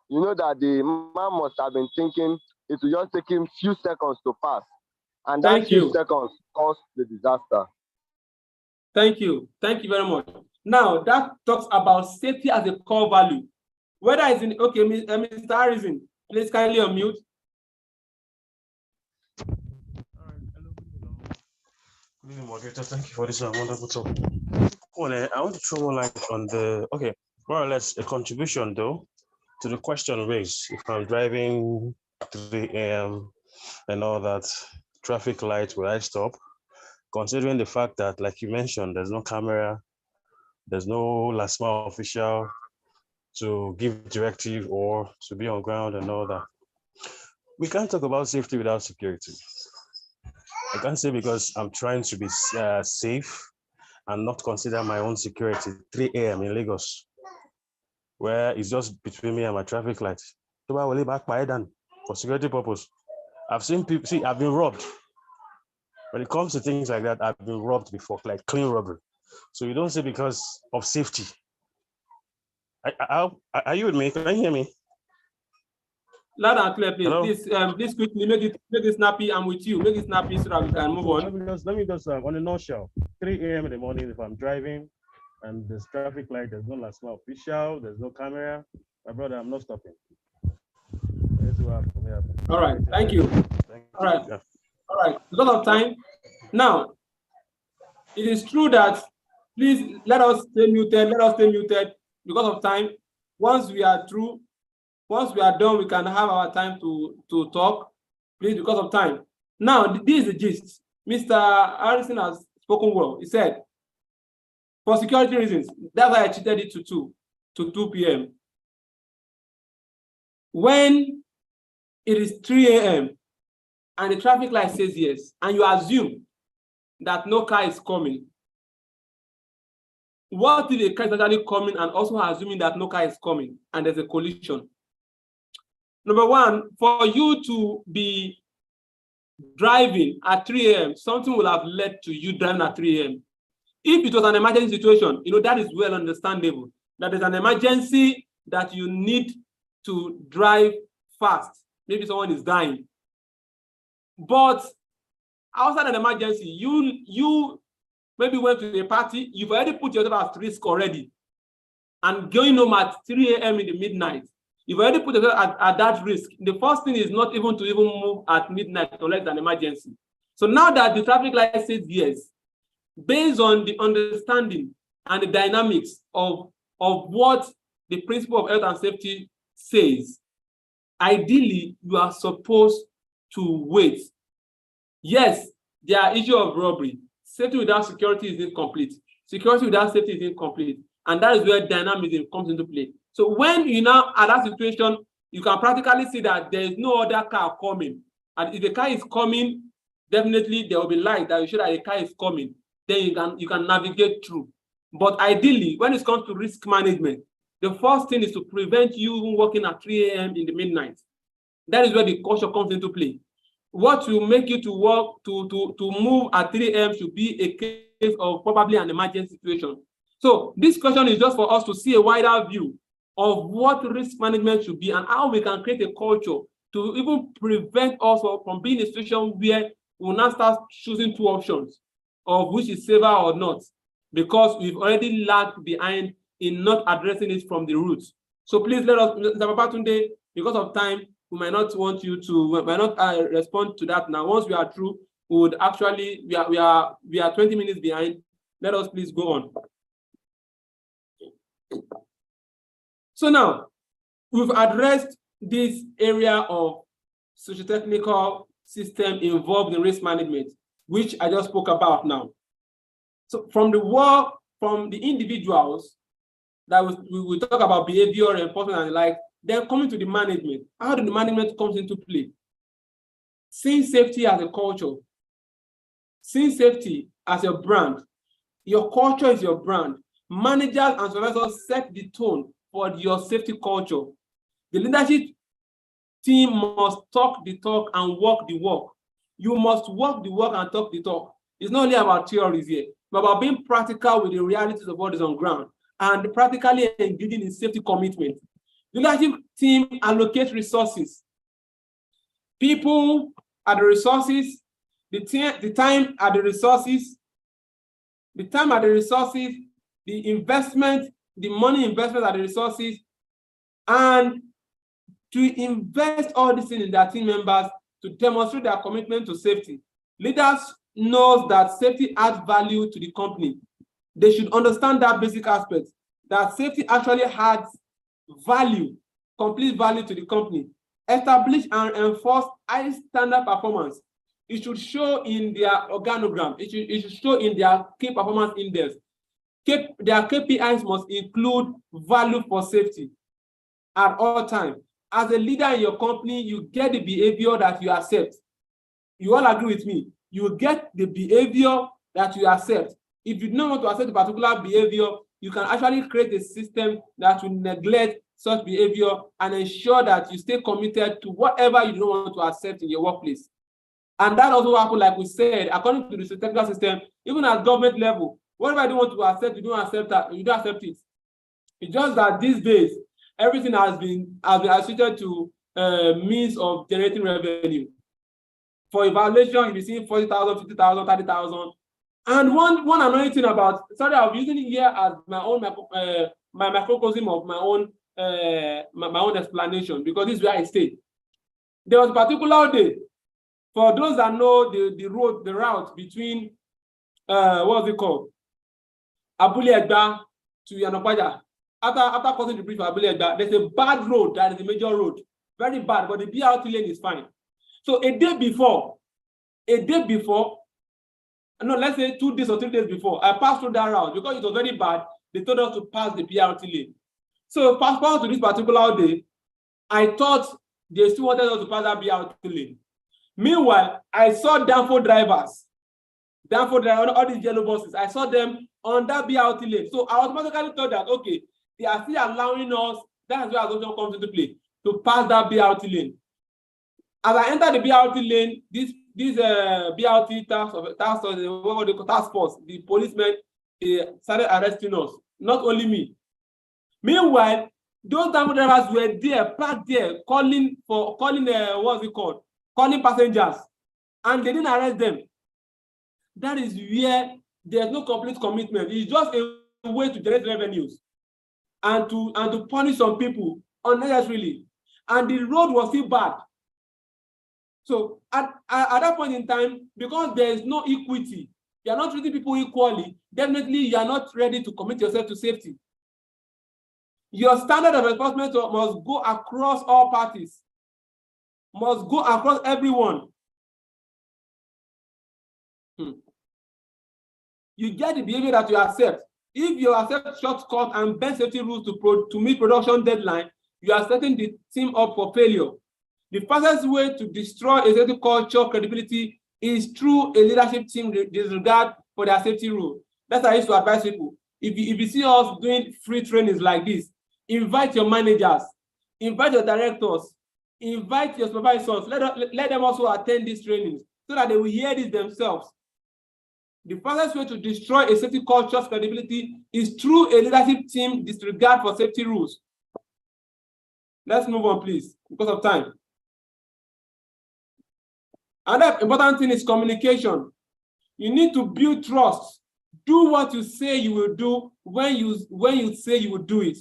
you know that the man must have been thinking it will just take him few seconds to pass. And that few seconds caused the disaster. Thank you. Thank you very much. Now, that talks about safety as a core value. Whether it's in, okay, Mr. Harrison, please kindly unmute. Good evening, moderator. Thank you for this wonderful talk. Well, I want to throw more light on the, okay, more or less a contribution though to the question raised. If I'm driving 3 a.m. and all that, traffic light, will I stop? Considering the fact that, like you mentioned, there's no camera, there's no last mile official to give directive or to be on ground and all that. We can't talk about safety without security. I can't say because I'm trying to be safe and not consider my own security. 3 a.m. in Lagos, where it's just between me and my traffic light. So I will leave back by then for security purpose. I've seen people, see, I've been robbed. When it comes to things like that, I've been robbed before, like clean robbery. So you don't say because of safety. Are you with me? Can you hear me? Loud and clear, please. Hello? Please quickly make it snappy. I'm with you. Make it snappy so that we can move on. Let me just on a nutshell. 3 a.m. in the morning, if I'm driving and there's traffic light, there's no last mile official, there's no camera, my brother, I'm not stopping. All right, thank you. All right, Yeah. all right. Because of time, now it is true that please let us stay muted. Let us stay muted because of time. Once we are through, once we are done, we can have our time to talk. Please, because of time. Now, this is the gist. Mr. Harrison has spoken well. He said, for security reasons, that's why I cheated it to 2 p.m. When it is 3 a.m. and the traffic light says yes, and you assume that no car is coming, what if a car is actually coming and also assuming that no car is coming and there's a collision? Number one, for you to be driving at 3 a.m., something will have led to you driving at 3 a.m. If it was an emergency situation, that is well understandable. That there's an emergency that you need to drive fast. Maybe someone is dying. But outside an emergency, you maybe went to a party, you've already put yourself at risk already. And going home at 3 a.m. in the midnight, you've already put yourself at that risk. The first thing is not even to even move at midnight unless an emergency. So now that the traffic light says yes, based on the understanding and the dynamics of what the principle of health and safety says, ideally, you are supposed to wait. Yes, there are issues of robbery. Safety without security is incomplete. Security without safety is incomplete. And that is where dynamism comes into play. So when you now at that situation, you can practically see that there is no other car coming. And if the car is coming, definitely there will be light that will show that the car is coming. Then you can navigate through. But ideally, when it comes to risk management, the first thing is to prevent you walking at 3 a.m. in the midnight. That is where the caution comes into play. What will make you to walk, to move at 3 a.m. should be a case of probably an emergency situation. So this question is just for us to see a wider view of what risk management should be and how we can create a culture to even prevent us from being in a situation where we will now start choosing two options of which is safer or not, because we've already lagged behind in not addressing it from the roots. So please let us, Mr. Babatunde, because of time, we might not want you to, we might not respond to that now. Once we are through, we would actually, we are 20 minutes behind. Let us please go on. So now, we've addressed this area of socio-technical system involved in risk management, which I just spoke about now. So from the work, from the individuals that we will talk about behavior, enforcement and the like, then coming to the management. How do the management comes into play? Seeing safety as a culture, seeing safety as a brand. Your culture is your brand. Managers and supervisors set the tone for your safety culture. The leadership team must talk the talk and walk the walk. You must walk the walk and talk the talk. It's not only about theories here, but about being practical with the realities of what is on ground and practically engaging in safety commitment. The leadership team allocates resources. People are the resources, the time are the resources, the investment, the money investment are the resources, and to invest all this in their team members to demonstrate their commitment to safety. Leaders know that safety adds value to the company. They should understand that basic aspect, that safety actually adds value, complete value to the company. Establish and enforce high standard performance. It should show in their organogram. It should show in their key performance index. Their KPIs must include value for safety at all times. As a leader in your company, you get the behavior that you accept. You all agree with me? You get the behavior that you accept. If you don't want to accept a particular behavior, you can actually create a system that will neglect such behavior and ensure that you stay committed to whatever you don't want to accept in your workplace. And that also happens, like we said, according to the technical system, even at government level, whatever you don't want to accept, you don't accept that, you don't accept it. It's just that these days, everything has been associated to means of generating revenue. For evaluation, you'll be seeing 40,000, 50,000, 30,000. And one annoying thing about, sorry, I'm using it here as my own my microcosm of my own explanation, because this is where I stay. There was a particular day, for those that know the route between what's it called? Abule Egba to Yanopaja. After crossing the bridge for Abule Egba, there's a bad road that is a major road. Very bad, but the BRT lane is fine. So a day before, no, let's say 2 days or 3 days before, I passed through that route because it was very bad. They told us to pass the BRT lane. So fast forward to this particular day, I thought they still wanted us to pass that BRT lane. Meanwhile, I saw Danfo drivers, all these yellow buses, I saw them on that BRT lane. So I automatically thought that, okay, they are still allowing us, that's where assumption comes into play, to pass that BRT lane. As I entered the BRT lane, this BRT task force, the policemen started arresting us, not only me. Meanwhile, those Danfo drivers were there, parked there, calling passengers, and they didn't arrest them. That is where there's no complete commitment. It's just a way to generate revenues and to punish some people unnecessarily. And the road was still bad. So at that point in time, because there is no equity, you are not treating people equally, definitely you are not ready to commit yourself to safety. Your standard of enforcement must go across all parties, must go across everyone. You get the behavior that you accept. If you accept shortcut and bend safety rules to meet production deadline, you are setting the team up for failure. The fastest way to destroy a safety culture credibility is through a leadership team disregard for their safety rule. That's how I used to advise people. If you see us doing free trainings like this, invite your managers, invite your directors, invite your supervisors, let them also attend these trainings so that they will hear this themselves. The fastest way to destroy a safety culture's credibility is through a leadership team disregard for safety rules. Let's move on, please, because of time. Another important thing is communication. You need to build trust. Do what you say you will do when you say you will do it.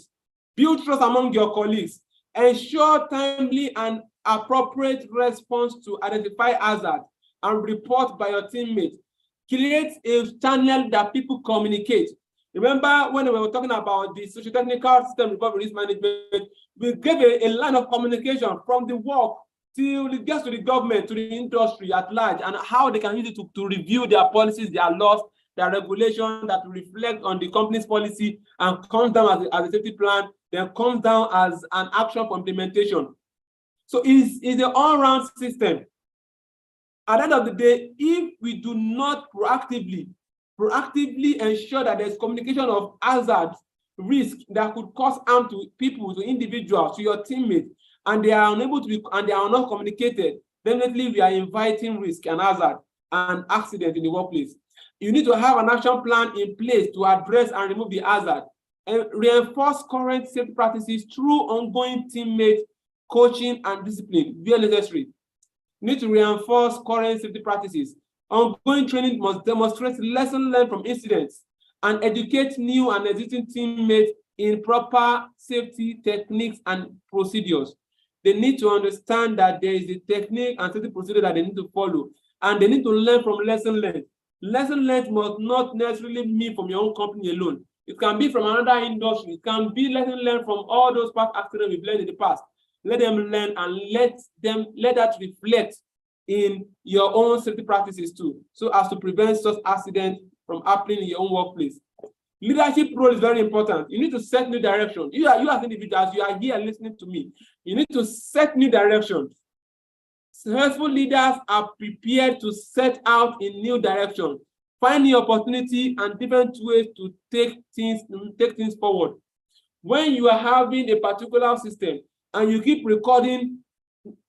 Build trust among your colleagues. Ensure timely and appropriate response to identify hazards and report by your teammates. Create a channel that people communicate. Remember when we were talking about the socio-technical system recovery risk management, we gave a line of communication from the work till it gets to the government, to the industry at large, and how they can use it to review their policies, their laws, their regulation that reflect on the company's policy and comes down as a safety plan, then comes down as an action for implementation. So it's an all-round system. At the end of the day, if we do not proactively ensure that there's communication of hazards, risk that could cause harm to people, to individuals, to your teammates, and they are unable to be, and they are not communicated, definitely we are inviting risk and hazard and accident in the workplace. You need to have an action plan in place to address and remove the hazard and reinforce current safety practices through ongoing teammate coaching and discipline where necessary. You need to reinforce current safety practices. Ongoing training must demonstrate lessons learned from incidents and educate new and existing teammates in proper safety techniques and procedures. They need to understand that there is a technique and safety procedure that they need to follow, and they need to learn from lesson learned. Lesson learned must not necessarily mean from your own company alone. It can be from another industry. It can be lesson learned from all those past accidents we've learned in the past. Let them learn and let that reflect in your own safety practices too, so as to prevent such accidents from happening in your own workplace. Leadership role is very important. You need to set new direction. You as individuals, you are here listening to me. You need to set new direction. Successful leaders are prepared to set out in new direction, find new opportunity and different ways to take things forward. When you are having a particular system and you keep recording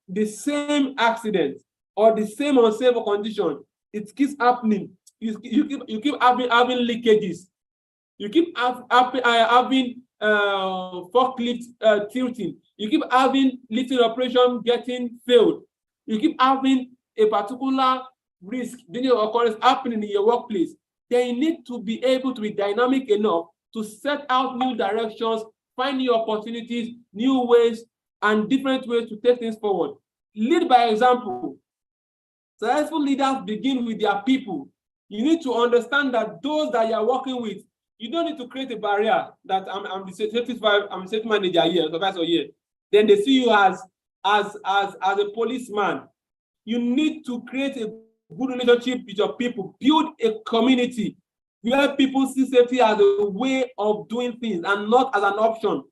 the same accident or the same unsafe condition, it keeps happening. You keep having leakages. You keep having forklift tilting. You keep having lifting operation getting failed. You keep having a particular risk, danger occurrence happening in your workplace. Then you need to be able to be dynamic enough to set out new directions, find new opportunities, new ways, and different ways to take things forward. Lead by example. Successful leaders begin with their people. You need to understand that those that you are working with, you don't need to create a barrier that I'm the safety manager here, supervisor here. Then they see you as a policeman. You need to create a good relationship with your people. Build a community where people see safety as a way of doing things and not as an option.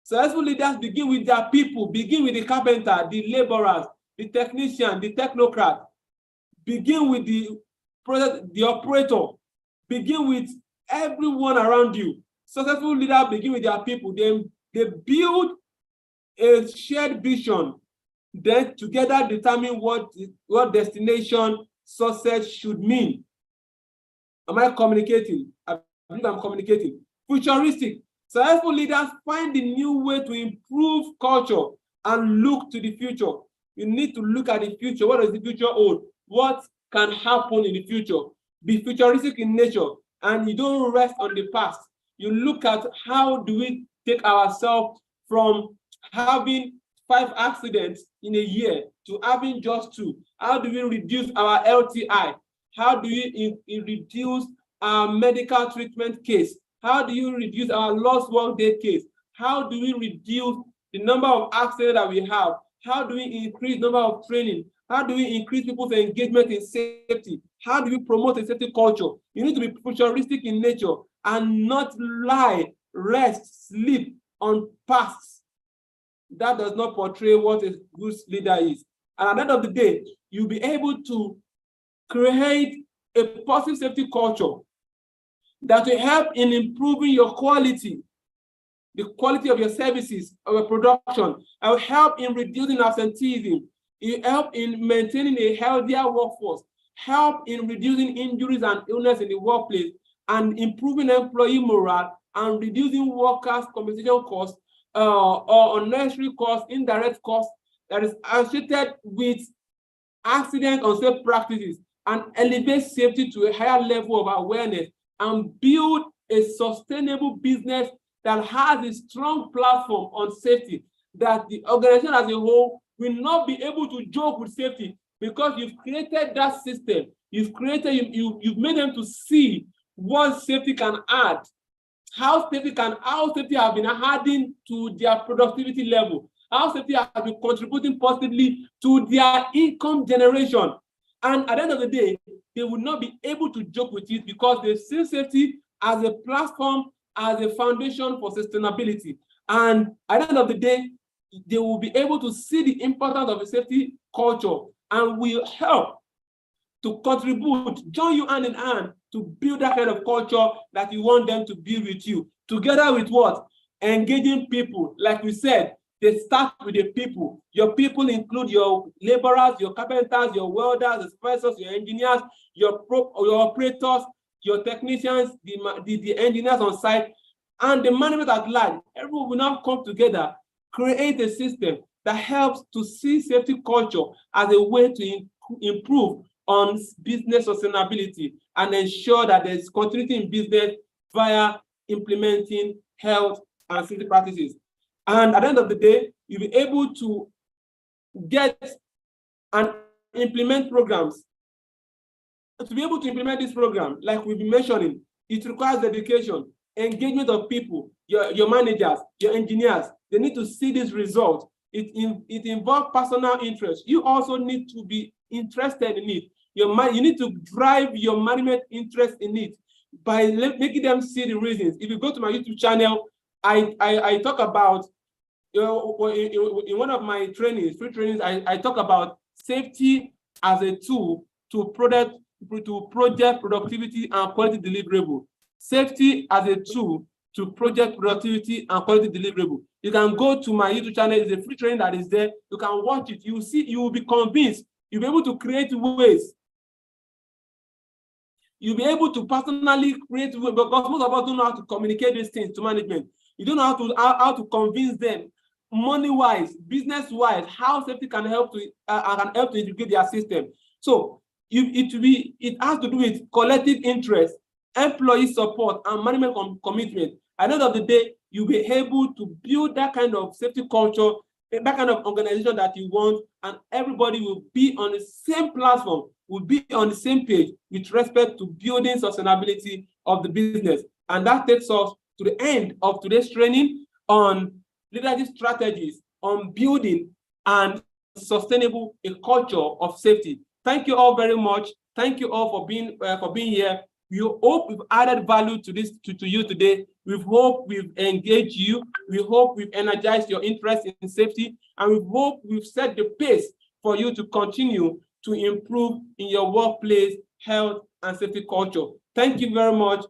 Successful leaders begin with their people, begin with the carpenter, the laborers, the technician, the technocrat. Begin with the operator. Begin with everyone around you. Successful leaders begin with their people. They build a shared vision, then together determine what destination success should mean. Am I communicating? I believe I'm communicating. Futuristic. Successful leaders find a new way to improve culture and look to the future. You need to look at the future. What does the future hold? What can happen in the future? Be futuristic in nature, and you don't rest on the past. You look at how do we take ourselves from having 5 accidents in a year to having just 2. How do we reduce our LTI? How do we reduce our medical treatment case? How do you reduce our lost work day case? How do we reduce the number of accidents that we have? How do we increase the number of training? How do we increase people's engagement in safety? How do we promote a safety culture? You need to be futuristic in nature and not lie, rest, sleep on past. That does not portray what a good leader is. And at the end of the day, you'll be able to create a positive safety culture that will help in improving your quality, the quality of your services, of your production. It will help in reducing absenteeism. It will help in maintaining a healthier workforce, help in reducing injuries and illness in the workplace, and improving employee morale and reducing workers' compensation costs or unnecessary costs, indirect costs that is associated with accident unsafe practices, and elevate safety to a higher level of awareness and build a sustainable business that has a strong platform on safety, that the organization as a whole will not be able to joke with safety because you've created that system. You've made them to see what safety can add, how safety have been adding to their productivity level, how safety has been contributing positively to their income generation. And at the end of the day, they will not be able to joke with it because they see safety as a platform, as a foundation for sustainability. And at the end of the day, they will be able to see the importance of a safety culture and will help to contribute, join you hand in hand to build that kind of culture that you want them to build with you. Together with what? Engaging people. Like we said, they start with the people. Your people include your laborers, your carpenters, your welders, the supervisors, your engineers, your operators, your technicians, the engineers on site, and the management at large. Everyone will now come together, create a system that helps to see safety culture as a way to improve on business sustainability and ensure that there's continuity in business via implementing health and safety practices. And at the end of the day, you'll be able to get and implement programs. To be able to implement this program, like we've been mentioning, it requires dedication, engagement of people, your managers, your engineers. They need to see this result. It involves personal interest. You also need to be interested in it. You need to drive your management interest in it by making them see the reasons. If you go to my YouTube channel, I talk about, in one of my trainings, free trainings, I talk about safety as a tool to project productivity and quality deliverable. Safety as a tool to project productivity and quality deliverable. You can go to my YouTube channel. It's a free training that is there. You can watch it. You will see, you will be convinced. You'll be able to create ways. You'll be able to personally create ways, because most of us don't know how to communicate these things to management. You don't know how to convince them, money-wise, business-wise, how safety can help to integrate their system. So it has to do with collective interest, employee support, and management commitment. At the end of the day, you'll be able to build that kind of safety culture, that kind of organization that you want, and everybody will be on the same platform, will be on the same page with respect to building sustainability of the business. And that takes us to the end of today's training on leadership strategies on building and sustainable a culture of safety. Thank you all very much. Thank you all for being here. We hope we've added value to this to you today. We hope we've engaged you. We hope we've energized your interest in safety, and we hope we've set the pace for you to continue to improve in your workplace health and safety culture. Thank you very much.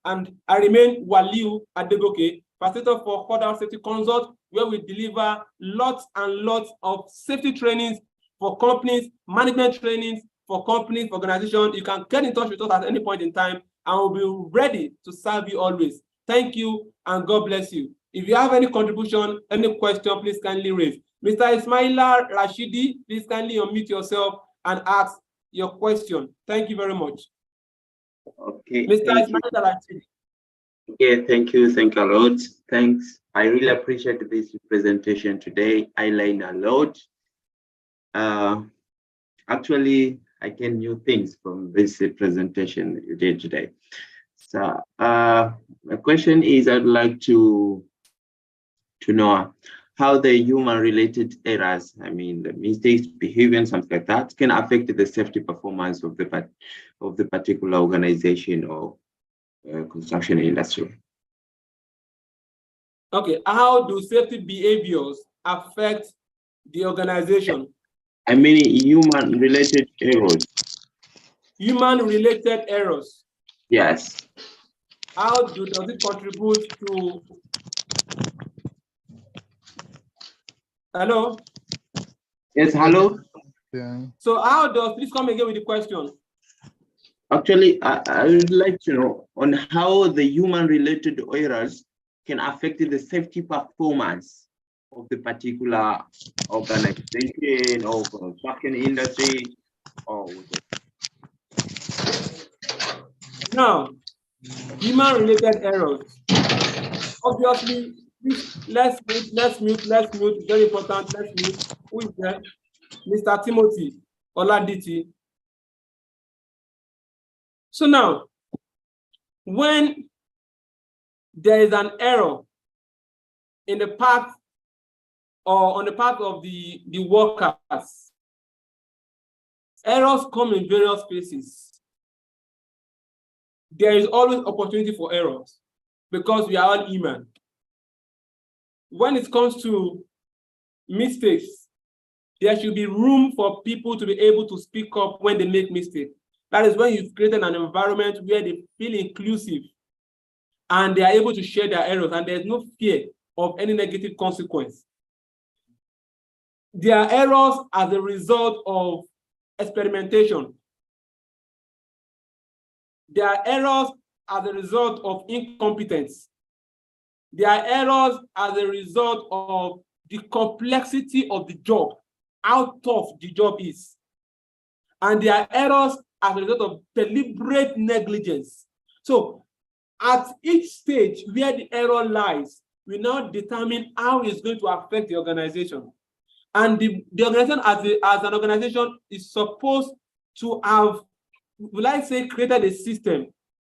And I remain Waliu Adegoke, facilitator for Huddle Safety Consult, where we deliver lots and lots of safety trainings for companies, management trainings for companies, for organizations. You can get in touch with us at any point in time, and we'll be ready to serve you always. Thank you, and God bless you. If you have any contribution, any question, please kindly raise. Mr. Ismaila Rashidi, please kindly unmute yourself and ask your question. Thank you very much. Okay. Mr. Ismaila Rashidi. Okay, thank you. Thank you a lot. Thanks. I really appreciate this presentation today. I learned a lot. Actually, I gained new things from this presentation you did today. So my question is, I'd like to know how the human-related errors, I mean, the mistakes, behavior, and something like that, can affect the safety performance of the particular organization or construction industry. Okay, how do safety behaviors affect the organization? I mean, human-related errors. Human-related errors. Yes. How does it contribute to? Hello? Yes, hello? Yeah. So how does, please come again with the question. Actually, I would like to know on how the human-related errors can affect the safety performance of the particular organization or construction industry. Now, human-related errors. Obviously, let's mute. Very important. Let's mute. Who is there? Mr. Timothy Oladiti. So now, when there is an error in the path or on the part of the workers, errors come in various places. There is always opportunity for errors because we are all human. When it comes to mistakes, there should be room for people to be able to speak up when they make mistakes. That is when you've created an environment where they feel inclusive and they are able to share their errors, and there's no fear of any negative consequence. There are errors as a result of experimentation. There are errors as a result of incompetence. There are errors as a result of the complexity of the job, how tough the job is. And there are errors as a result of deliberate negligence. So At each stage where the error lies, we now determine how it's going to affect the organization. And the organization as an organization is supposed to have, will I say, created a system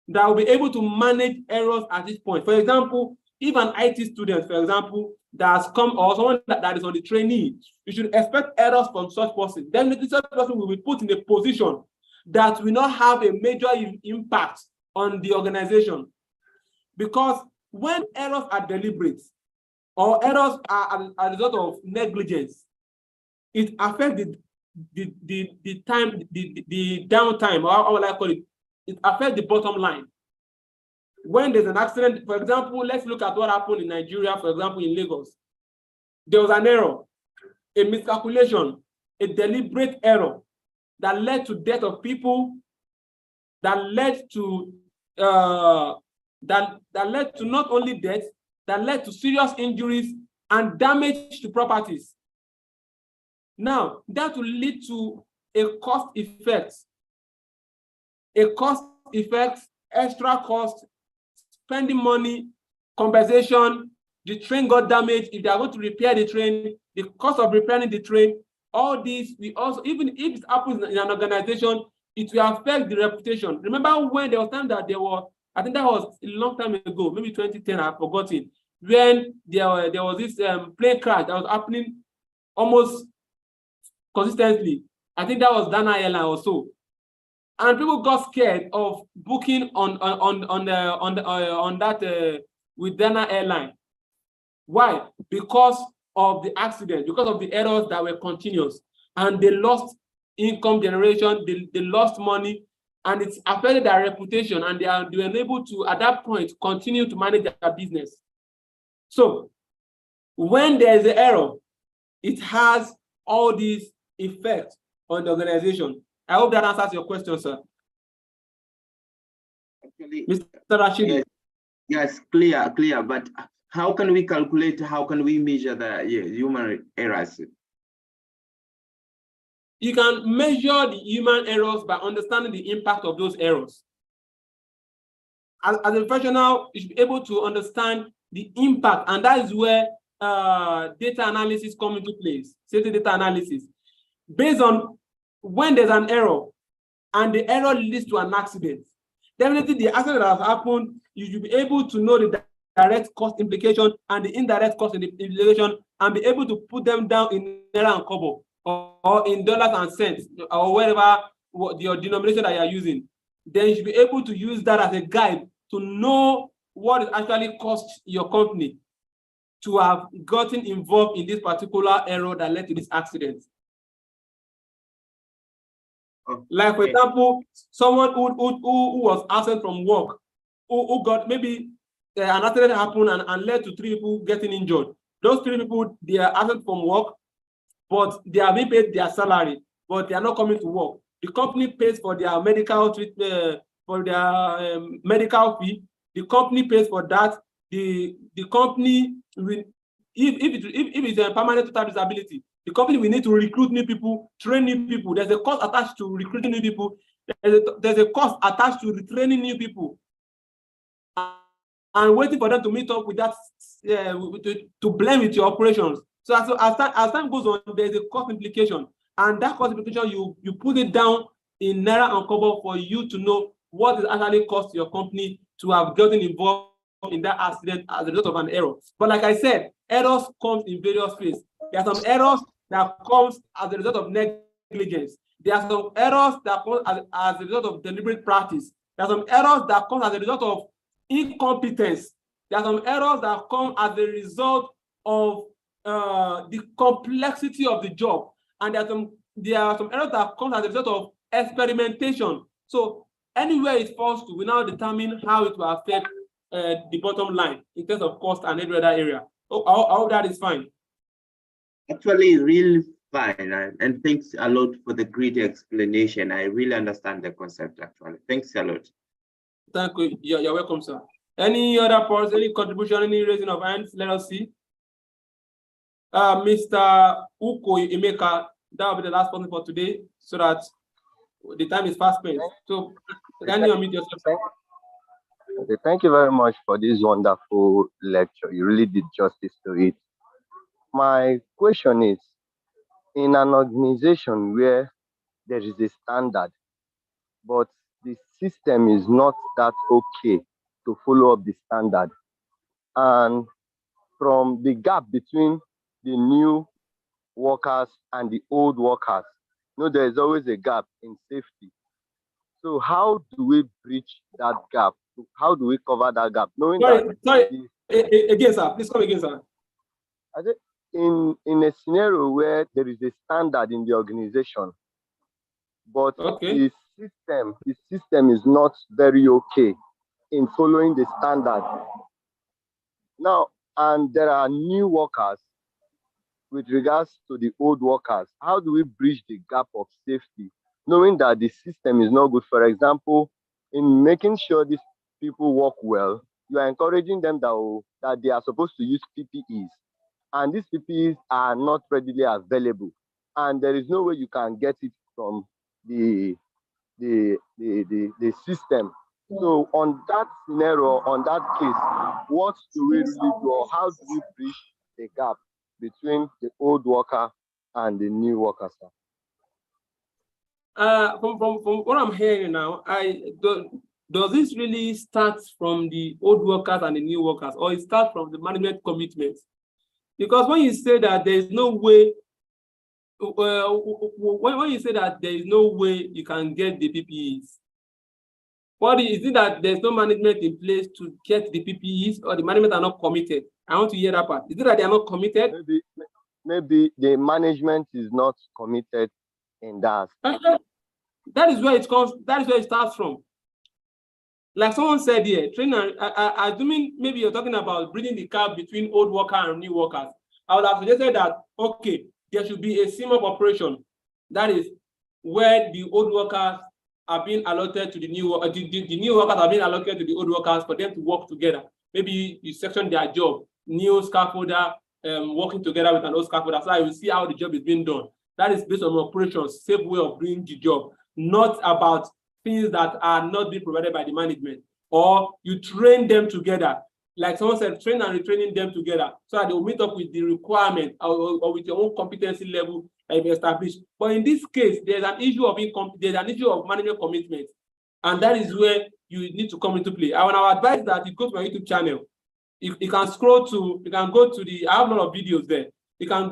that will be able to manage errors at this point. For example, if an IT student, for example, that has come, or someone that is on the trainee, you should expect errors from such person. Then such person will be put in a position that will not have a major impact on the organization. Because when errors are deliberate or errors are a result of negligence, it affects the time, the downtime, or how will I call it? It affects the bottom line. When there's an accident, for example, let's look at what happened in Nigeria, for example, in Lagos. There was an error, a miscalculation, a deliberate error that led to death of people, that led to that led to not only death, that led to serious injuries and damage to properties. Now, that will lead to a cost effect. A cost effect, extra cost, spending money, compensation, the train got damaged. If they are going to repair the train, the cost of repairing the train, all these, we also, even if it happens in an organization, it will affect the reputation. Remember when there was time that there were, I think that was a long time ago, maybe 2010, I've forgotten, when there was this plane crash that was happening almost consistently. I think that was Dana Airline or so. And people got scared of booking on that with Dana Airline. Why? Because of the accident, because of the errors that were continuous, and they lost income generation, they lost money, and it's affected their reputation, and they were unable to, at that point, continue to manage their business. So when there is an error, it has all these effects on the organization. I hope that answers your question, sir. Actually, Mr. Rashidi. Yes, clear. But how can we calculate, how can we measure the human errors? You can measure the human errors by understanding the impact of those errors. As a professional, you should be able to understand the impact, and that is where data analysis comes into place, safety data analysis. Based on when there's an error, and the error leads to an accident, definitely the accident that has happened, you should be able to know the direct cost implication and the indirect cost implication, and be able to put them down in naira and kobo, or in dollars and cents, or whatever your denomination that you are using. Then you should be able to use that as a guide to know what it actually cost your company to have gotten involved in this particular error that led to this accident. Like, for example, someone who was absent from work, who got, maybe an accident happened and led to 3 people getting injured. Those 3 people, they are absent from work, but they are being paid their salary, but they are not coming to work. The company pays for their medical treatment, for their medical fee. The company pays for that. The company will, if it's a permanent total disability, the company will need to recruit new people, train new people. There's a cost attached to recruiting new people. There's a cost attached to retraining new people, and waiting for them to meet up with that, to blend with your operations. So as time goes on, there's a cost implication, and that cost implication, you put it down in naira and kobo for you to know what it actually cost your company to have gotten involved in that accident as a result of an error. But like I said, errors come in various phases. There are some errors that comes as a result of negligence. There are some errors that come as a result of deliberate practice. There are some errors that come as a result of incompetence. There are some errors that come as a result of the complexity of the job. And there are some errors that come as a result of experimentation. So anywhere it falls to, we now determine how it will affect the bottom line in terms of cost and every other area. I hope that is fine. Actually, real fine. And thanks a lot for the great explanation. I really understand the concept, actually. Thanks a lot. Thank you. You're welcome, sir. Any other parts, any contribution, any raising of hands? Let us see. Mr. Uko Emeka, that will be the last person for today, so that the time is fast spent. So, can you unmute yourself? Okay, thank you very much for this wonderful lecture. You really did justice to it. My question is, in an organization where there is a standard, but the system is not that okay to follow up the standard, and from the gap between the new workers and the old workers, there's always a gap in safety. So how do we bridge that gap? How do we cover that gap? Knowing Sorry. Again, sir. Please come again, sir. I think in a scenario where there is a standard in the organization, but the system is not very okay in following the standard. Now, and there are new workers with regards to the old workers. How do we bridge the gap of safety, knowing that the system is not good? For example, in making sure these people work well, you are encouraging them that they are supposed to use PPEs, and these PPEs are not readily available, and there is no way you can get it from the system. So on that scenario, on that case, what do we really do, or how do we bridge the gap between the old worker and the new worker, sir? From what I'm hearing now, does this really start from the old workers and the new workers, or it starts from the management commitment? Because when you say that there is no way, when you say that there is no way you can get the PPEs, what is it, that there's no management in place to get the PPEs, or the management are not committed? I want to hear that part. Is it that they are not committed? Maybe the management is not committed in that. That is where it comes. That is where it starts from. Like someone said here, trainer. Assuming maybe you're talking about bridging the gap between old workers and new workers. I would have suggested that there should be a SIMOP operation. That is where the old workers are being allotted to the new workers are being allocated to the old workers for them to work together. Maybe you section their job, new scaffolder working together with an old scaffolder, so I will see how the job is being done. That is based on operations, safe way of doing the job, not about things that are not being provided by the management. Or you train them together, like someone said, train and retraining them together, so that they will meet up with the requirement or with your own competency level that you've established. But in this case, there's an issue of management commitment, and that is where you need to come into play. I want to advise that you go to my YouTube channel. You can scroll to, you can go to I have a lot of videos there. You can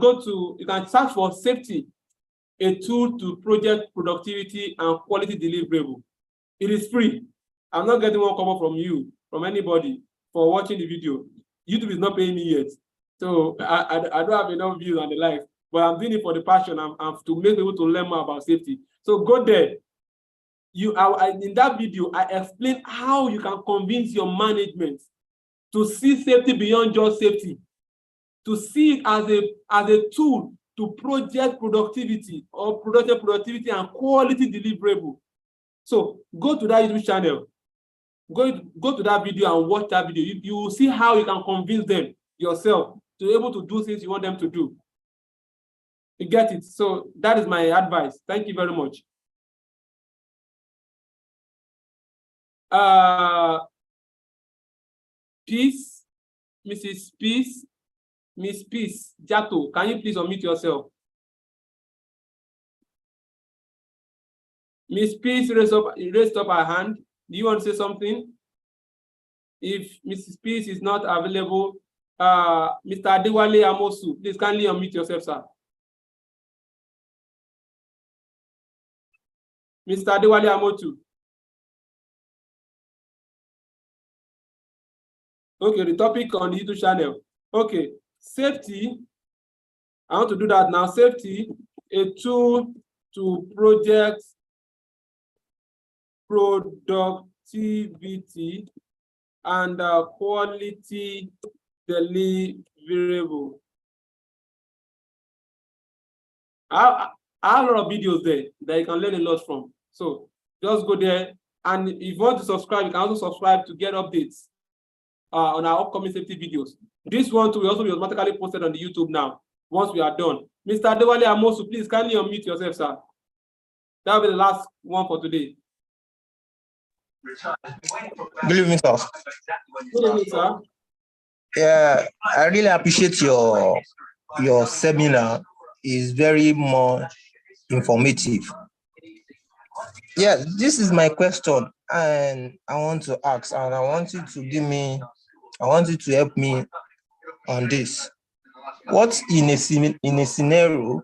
search for safety, a tool to project productivity and quality deliverable. It is free. I'm not getting one comment from you, from anybody, for watching the video. YouTube is not paying me yet, so I don't have enough views on the live, but I'm doing it for the passion and to make people to learn more about safety. So go there. In that video, I explain how you can convince your management to see safety beyond just safety, to see it as a tool to project productivity or productivity and quality deliverable. So go to that YouTube channel, go to that video and watch that video. You will see how you can convince them yourself to be able to do things you want them to do. You get it? So that is my advice. Thank you very much. Peace, Mrs. Peace, Miss Peace, Jato, can you please unmute yourself? Miss Peace raised up her hand. Do you want to say something? If Mrs. Peace is not available, Mr. Adewale Amosu, please kindly unmute yourself, sir. Mr. Adewale Amosu. Okay, the topic on the YouTube channel. Okay, safety. I want to do that now. Safety, a tool to project productivity and quality deliverable. I have a lot of videos there that you can learn a lot from. So just go there, and if you want to subscribe, you can also subscribe to get updates on our upcoming safety videos. This one too will also be automatically posted on the YouTube now once we are done. Mr. Adewale Amosu, please kindly unmute yourself, sir. That will be the last one for today. Good evening, sir. Good evening, sir. Yeah, I really appreciate your seminar. It's very more informative. Yeah, this is my question, and I want to ask, and I want you to help me on this. What in a scenario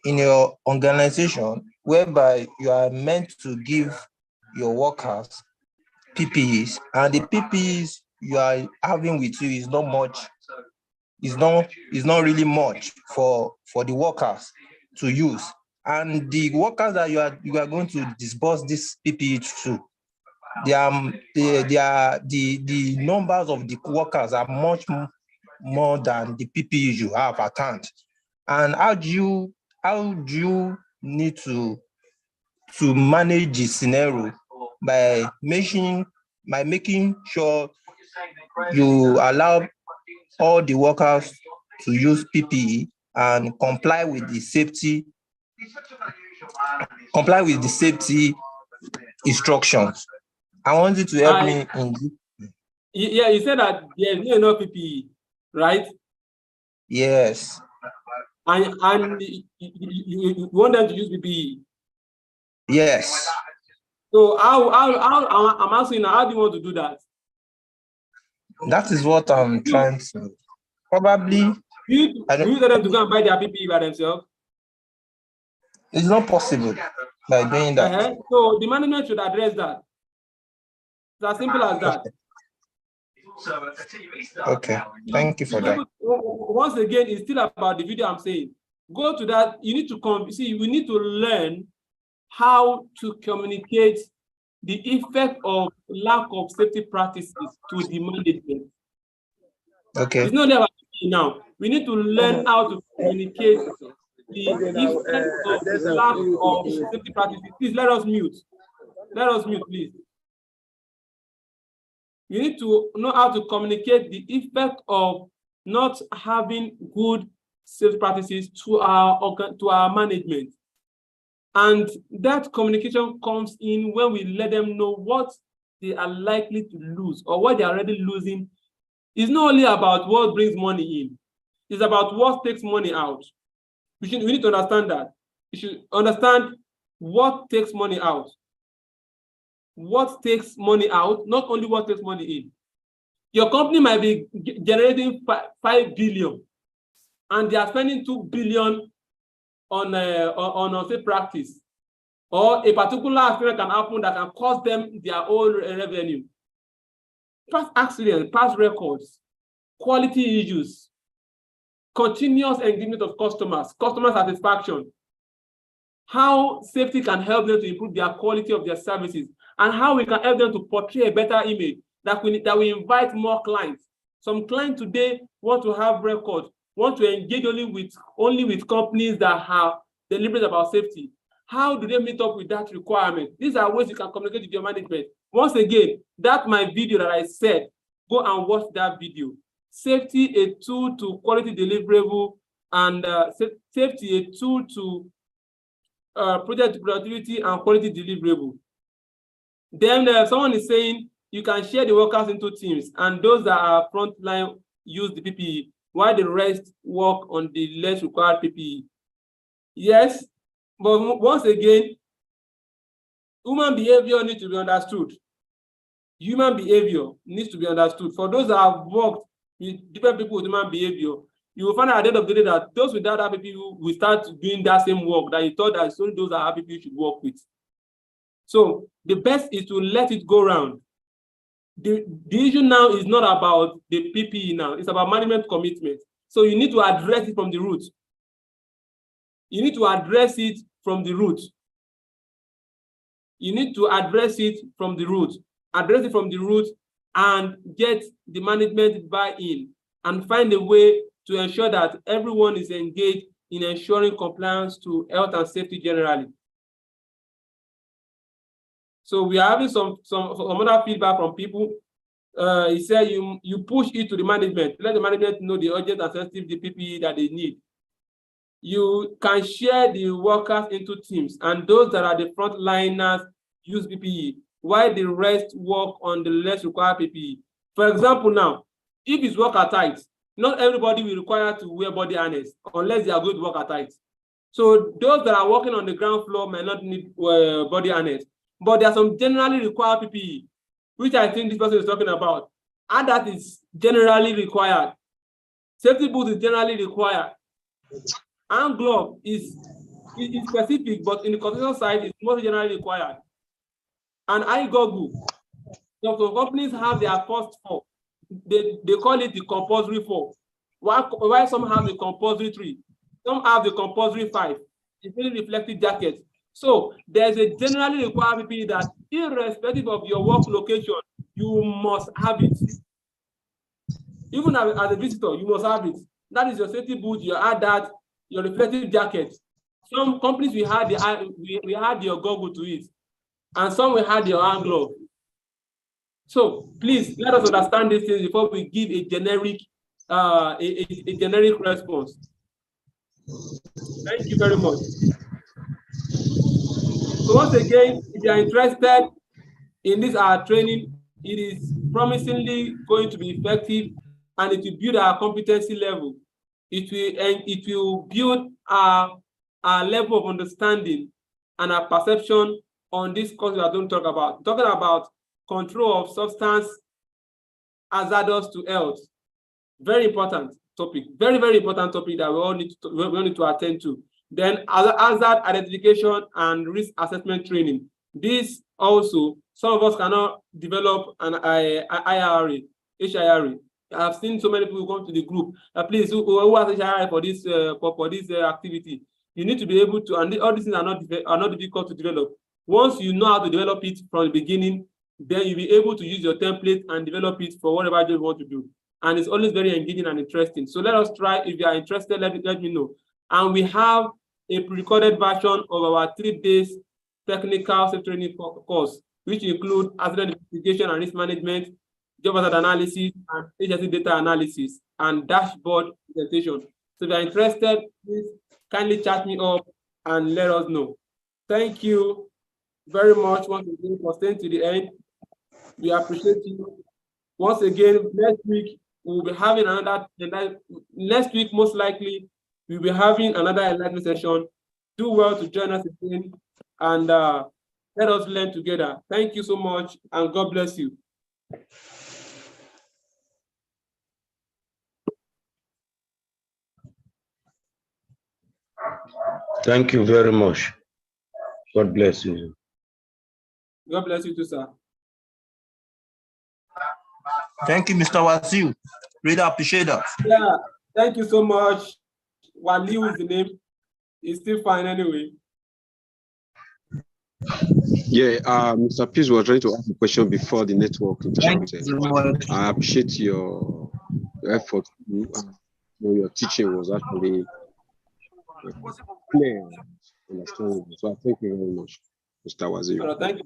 in your organization whereby you are meant to give your workers PPEs, and the PPEs you are having with you is not much, is not really much for the workers to use, and the workers that you are going to disburse this PPE to, the numbers of the workers are much more than the PPEs you have at hand. And how do you need to manage the scenario by making sure you allow all the workers to use PPE and comply with the safety instructions? I want you to help me in this. Yeah, you said that there's no enough PPE, right? Yes. And you want them to use PPE? Yes. So how I'm asking now, how do you want to do that? That is what I'm trying to. Probably. You tell them to go and buy their PPE by themselves? It's not possible by doing that. So the management should address that. It's as simple as that. Okay, thank you for that. Once again, it's still about the video I'm saying. Go to that. You need to we need to learn how to communicate the effect of lack of safety practices to the management. Okay. It's not about now. We need to learn how to communicate the effect of the lack of safety practices. Please let us mute. Let us mute, please. You need to know how to communicate the effect of not having good safety practices to our management. And that communication comes in when we let them know what they are likely to lose or what they are already losing. It's not only about what brings money in, it's about what takes money out. We need to understand that. You should understand what takes money out. What takes money out, not only what takes money in. Your company might be generating 5 billion and they are spending 2 billion on say practice, or a particular accident can happen that can cost them their own revenue. Past accidents, past records, quality issues, continuous engagement of customers, customer satisfaction, how safety can help them to improve their quality of their services, and how we can help them to portray a better image that we invite more clients. Some clients today want to have records, want to engage only with companies that have deliberate about safety. How do they meet up with that requirement? These are ways you can communicate with your management. Once again, that's my video that I said. Go and watch that video. Safety, a tool to quality deliverable, and safety, a tool to project productivity and quality deliverable. Then someone is saying you can share the workers into teams, and those that are frontline use the PPE, while the rest work on the less required PPE. Yes, but once again, human behavior needs to be understood. Human behavior needs to be understood. For those that have worked with different people with human behavior, you will find out at the end of the day that those without happy people will start doing that same work that you thought that only those that are happy people should work with. So the best is to let it go round. The issue now is not about the PPE now, it's about management commitment. So you need to address it from the root. You need to address it from the root. You need to address it from the root. Address it from the root and get the management buy-in and find a way to ensure that everyone is engaged in ensuring compliance to health and safety generally. So we are having some other feedback from people. He said you push it to the management, let the management know the urgent and sensitive the PPE that they need. You can share the workers into teams, and those that are the frontliners use PPE, while the rest work on the less required PPE. For example, now, if it's work at height, not everybody will require to wear body harness unless they are going to work at height. So those that are working on the ground floor may not need body harness, but there are some generally required PPE, which I think this person is talking about, and that is generally required. Safety boots is generally required. Hand glove is specific, but in the construction side, it's more generally required. And eye goggle, some companies have their first 4. They call it the compulsory 4. While some have the compulsory 3, some have the compulsory 5. It's really reflective jacket. So there's a generally required PPE that, irrespective of your work location, you must have it. Even as a visitor, you must have it. That is your safety boot, you add that, your reflective jacket. Some companies we had your goggle to it, and some we had your hand glove. So please let us understand these things before we give a generic generic response. Thank you very much. So once again, if you are interested in this training, it is promisingly going to be effective, and it will build our competency level. It will build our level of understanding and our perception on this course we are going to talk about. Talking about control of substance hazardous to health. Very important topic. Very, very important topic that we all need to attend to. Then hazard identification and risk assessment training. This also, some of us cannot develop an HIRA. I've seen so many people come to the group. Please, who has HIRA for this activity? You need to be able to, and all these things are not difficult to develop. Once you know how to develop it from the beginning, then you'll be able to use your template and develop it for whatever you want to do. And it's always very engaging and interesting. So let us try. If you are interested, let me know. And we have a pre-recorded version of our 3 days technical safety training course, which include accident investigation and risk management, job hazard analysis, and HSE data analysis, and dashboard presentation. So if you are interested, please kindly chat me up and let us know. Thank you very much once again for staying to the end. We appreciate you. Once again, next week, we'll be having next week, most likely, we'll be having another enlightenment session. Do well to join us again, and let us learn together. Thank you so much, and God bless you. Thank you very much. God bless you. God bless you too, sir. Thank you, Mr. Wasiu. Really appreciate that. Yeah, thank you so much. Waliu is the name. It's still fine anyway. Yeah, Mr. Peace was trying to ask a question before the network interrupted. I appreciate your effort. Your teaching was actually clear, understandable. So I thank you very much, Mr. Waziri.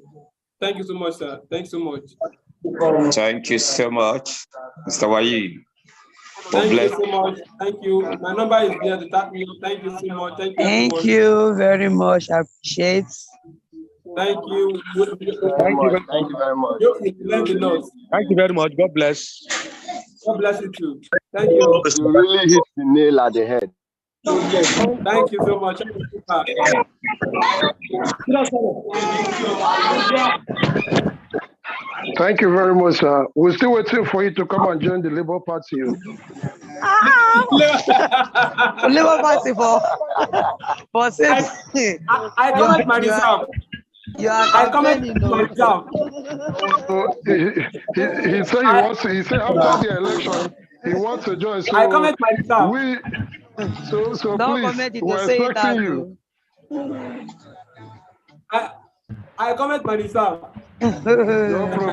Thank you so much, sir. Thanks so much. Thank you so much, Mr. Wayi. Thank you so much. Thank you. My number is there to tap me up. Thank you so much. Thank you very much. I appreciate. Thank you. Thank you very much. Thank you very much. God bless. God bless you too. Thank you. You really hit the nail at the head. Yes. Thank you so much. Thank you very much, sir. We're still waiting for you to come and join the Labour Party. Labour Party for safety. I comment my reserve. I comment my reserve. He said he wants. He said after the election he wants to join. So I comment my reserve. So don't please, comment it, we're say expecting that you. I comment my reserve. No problem.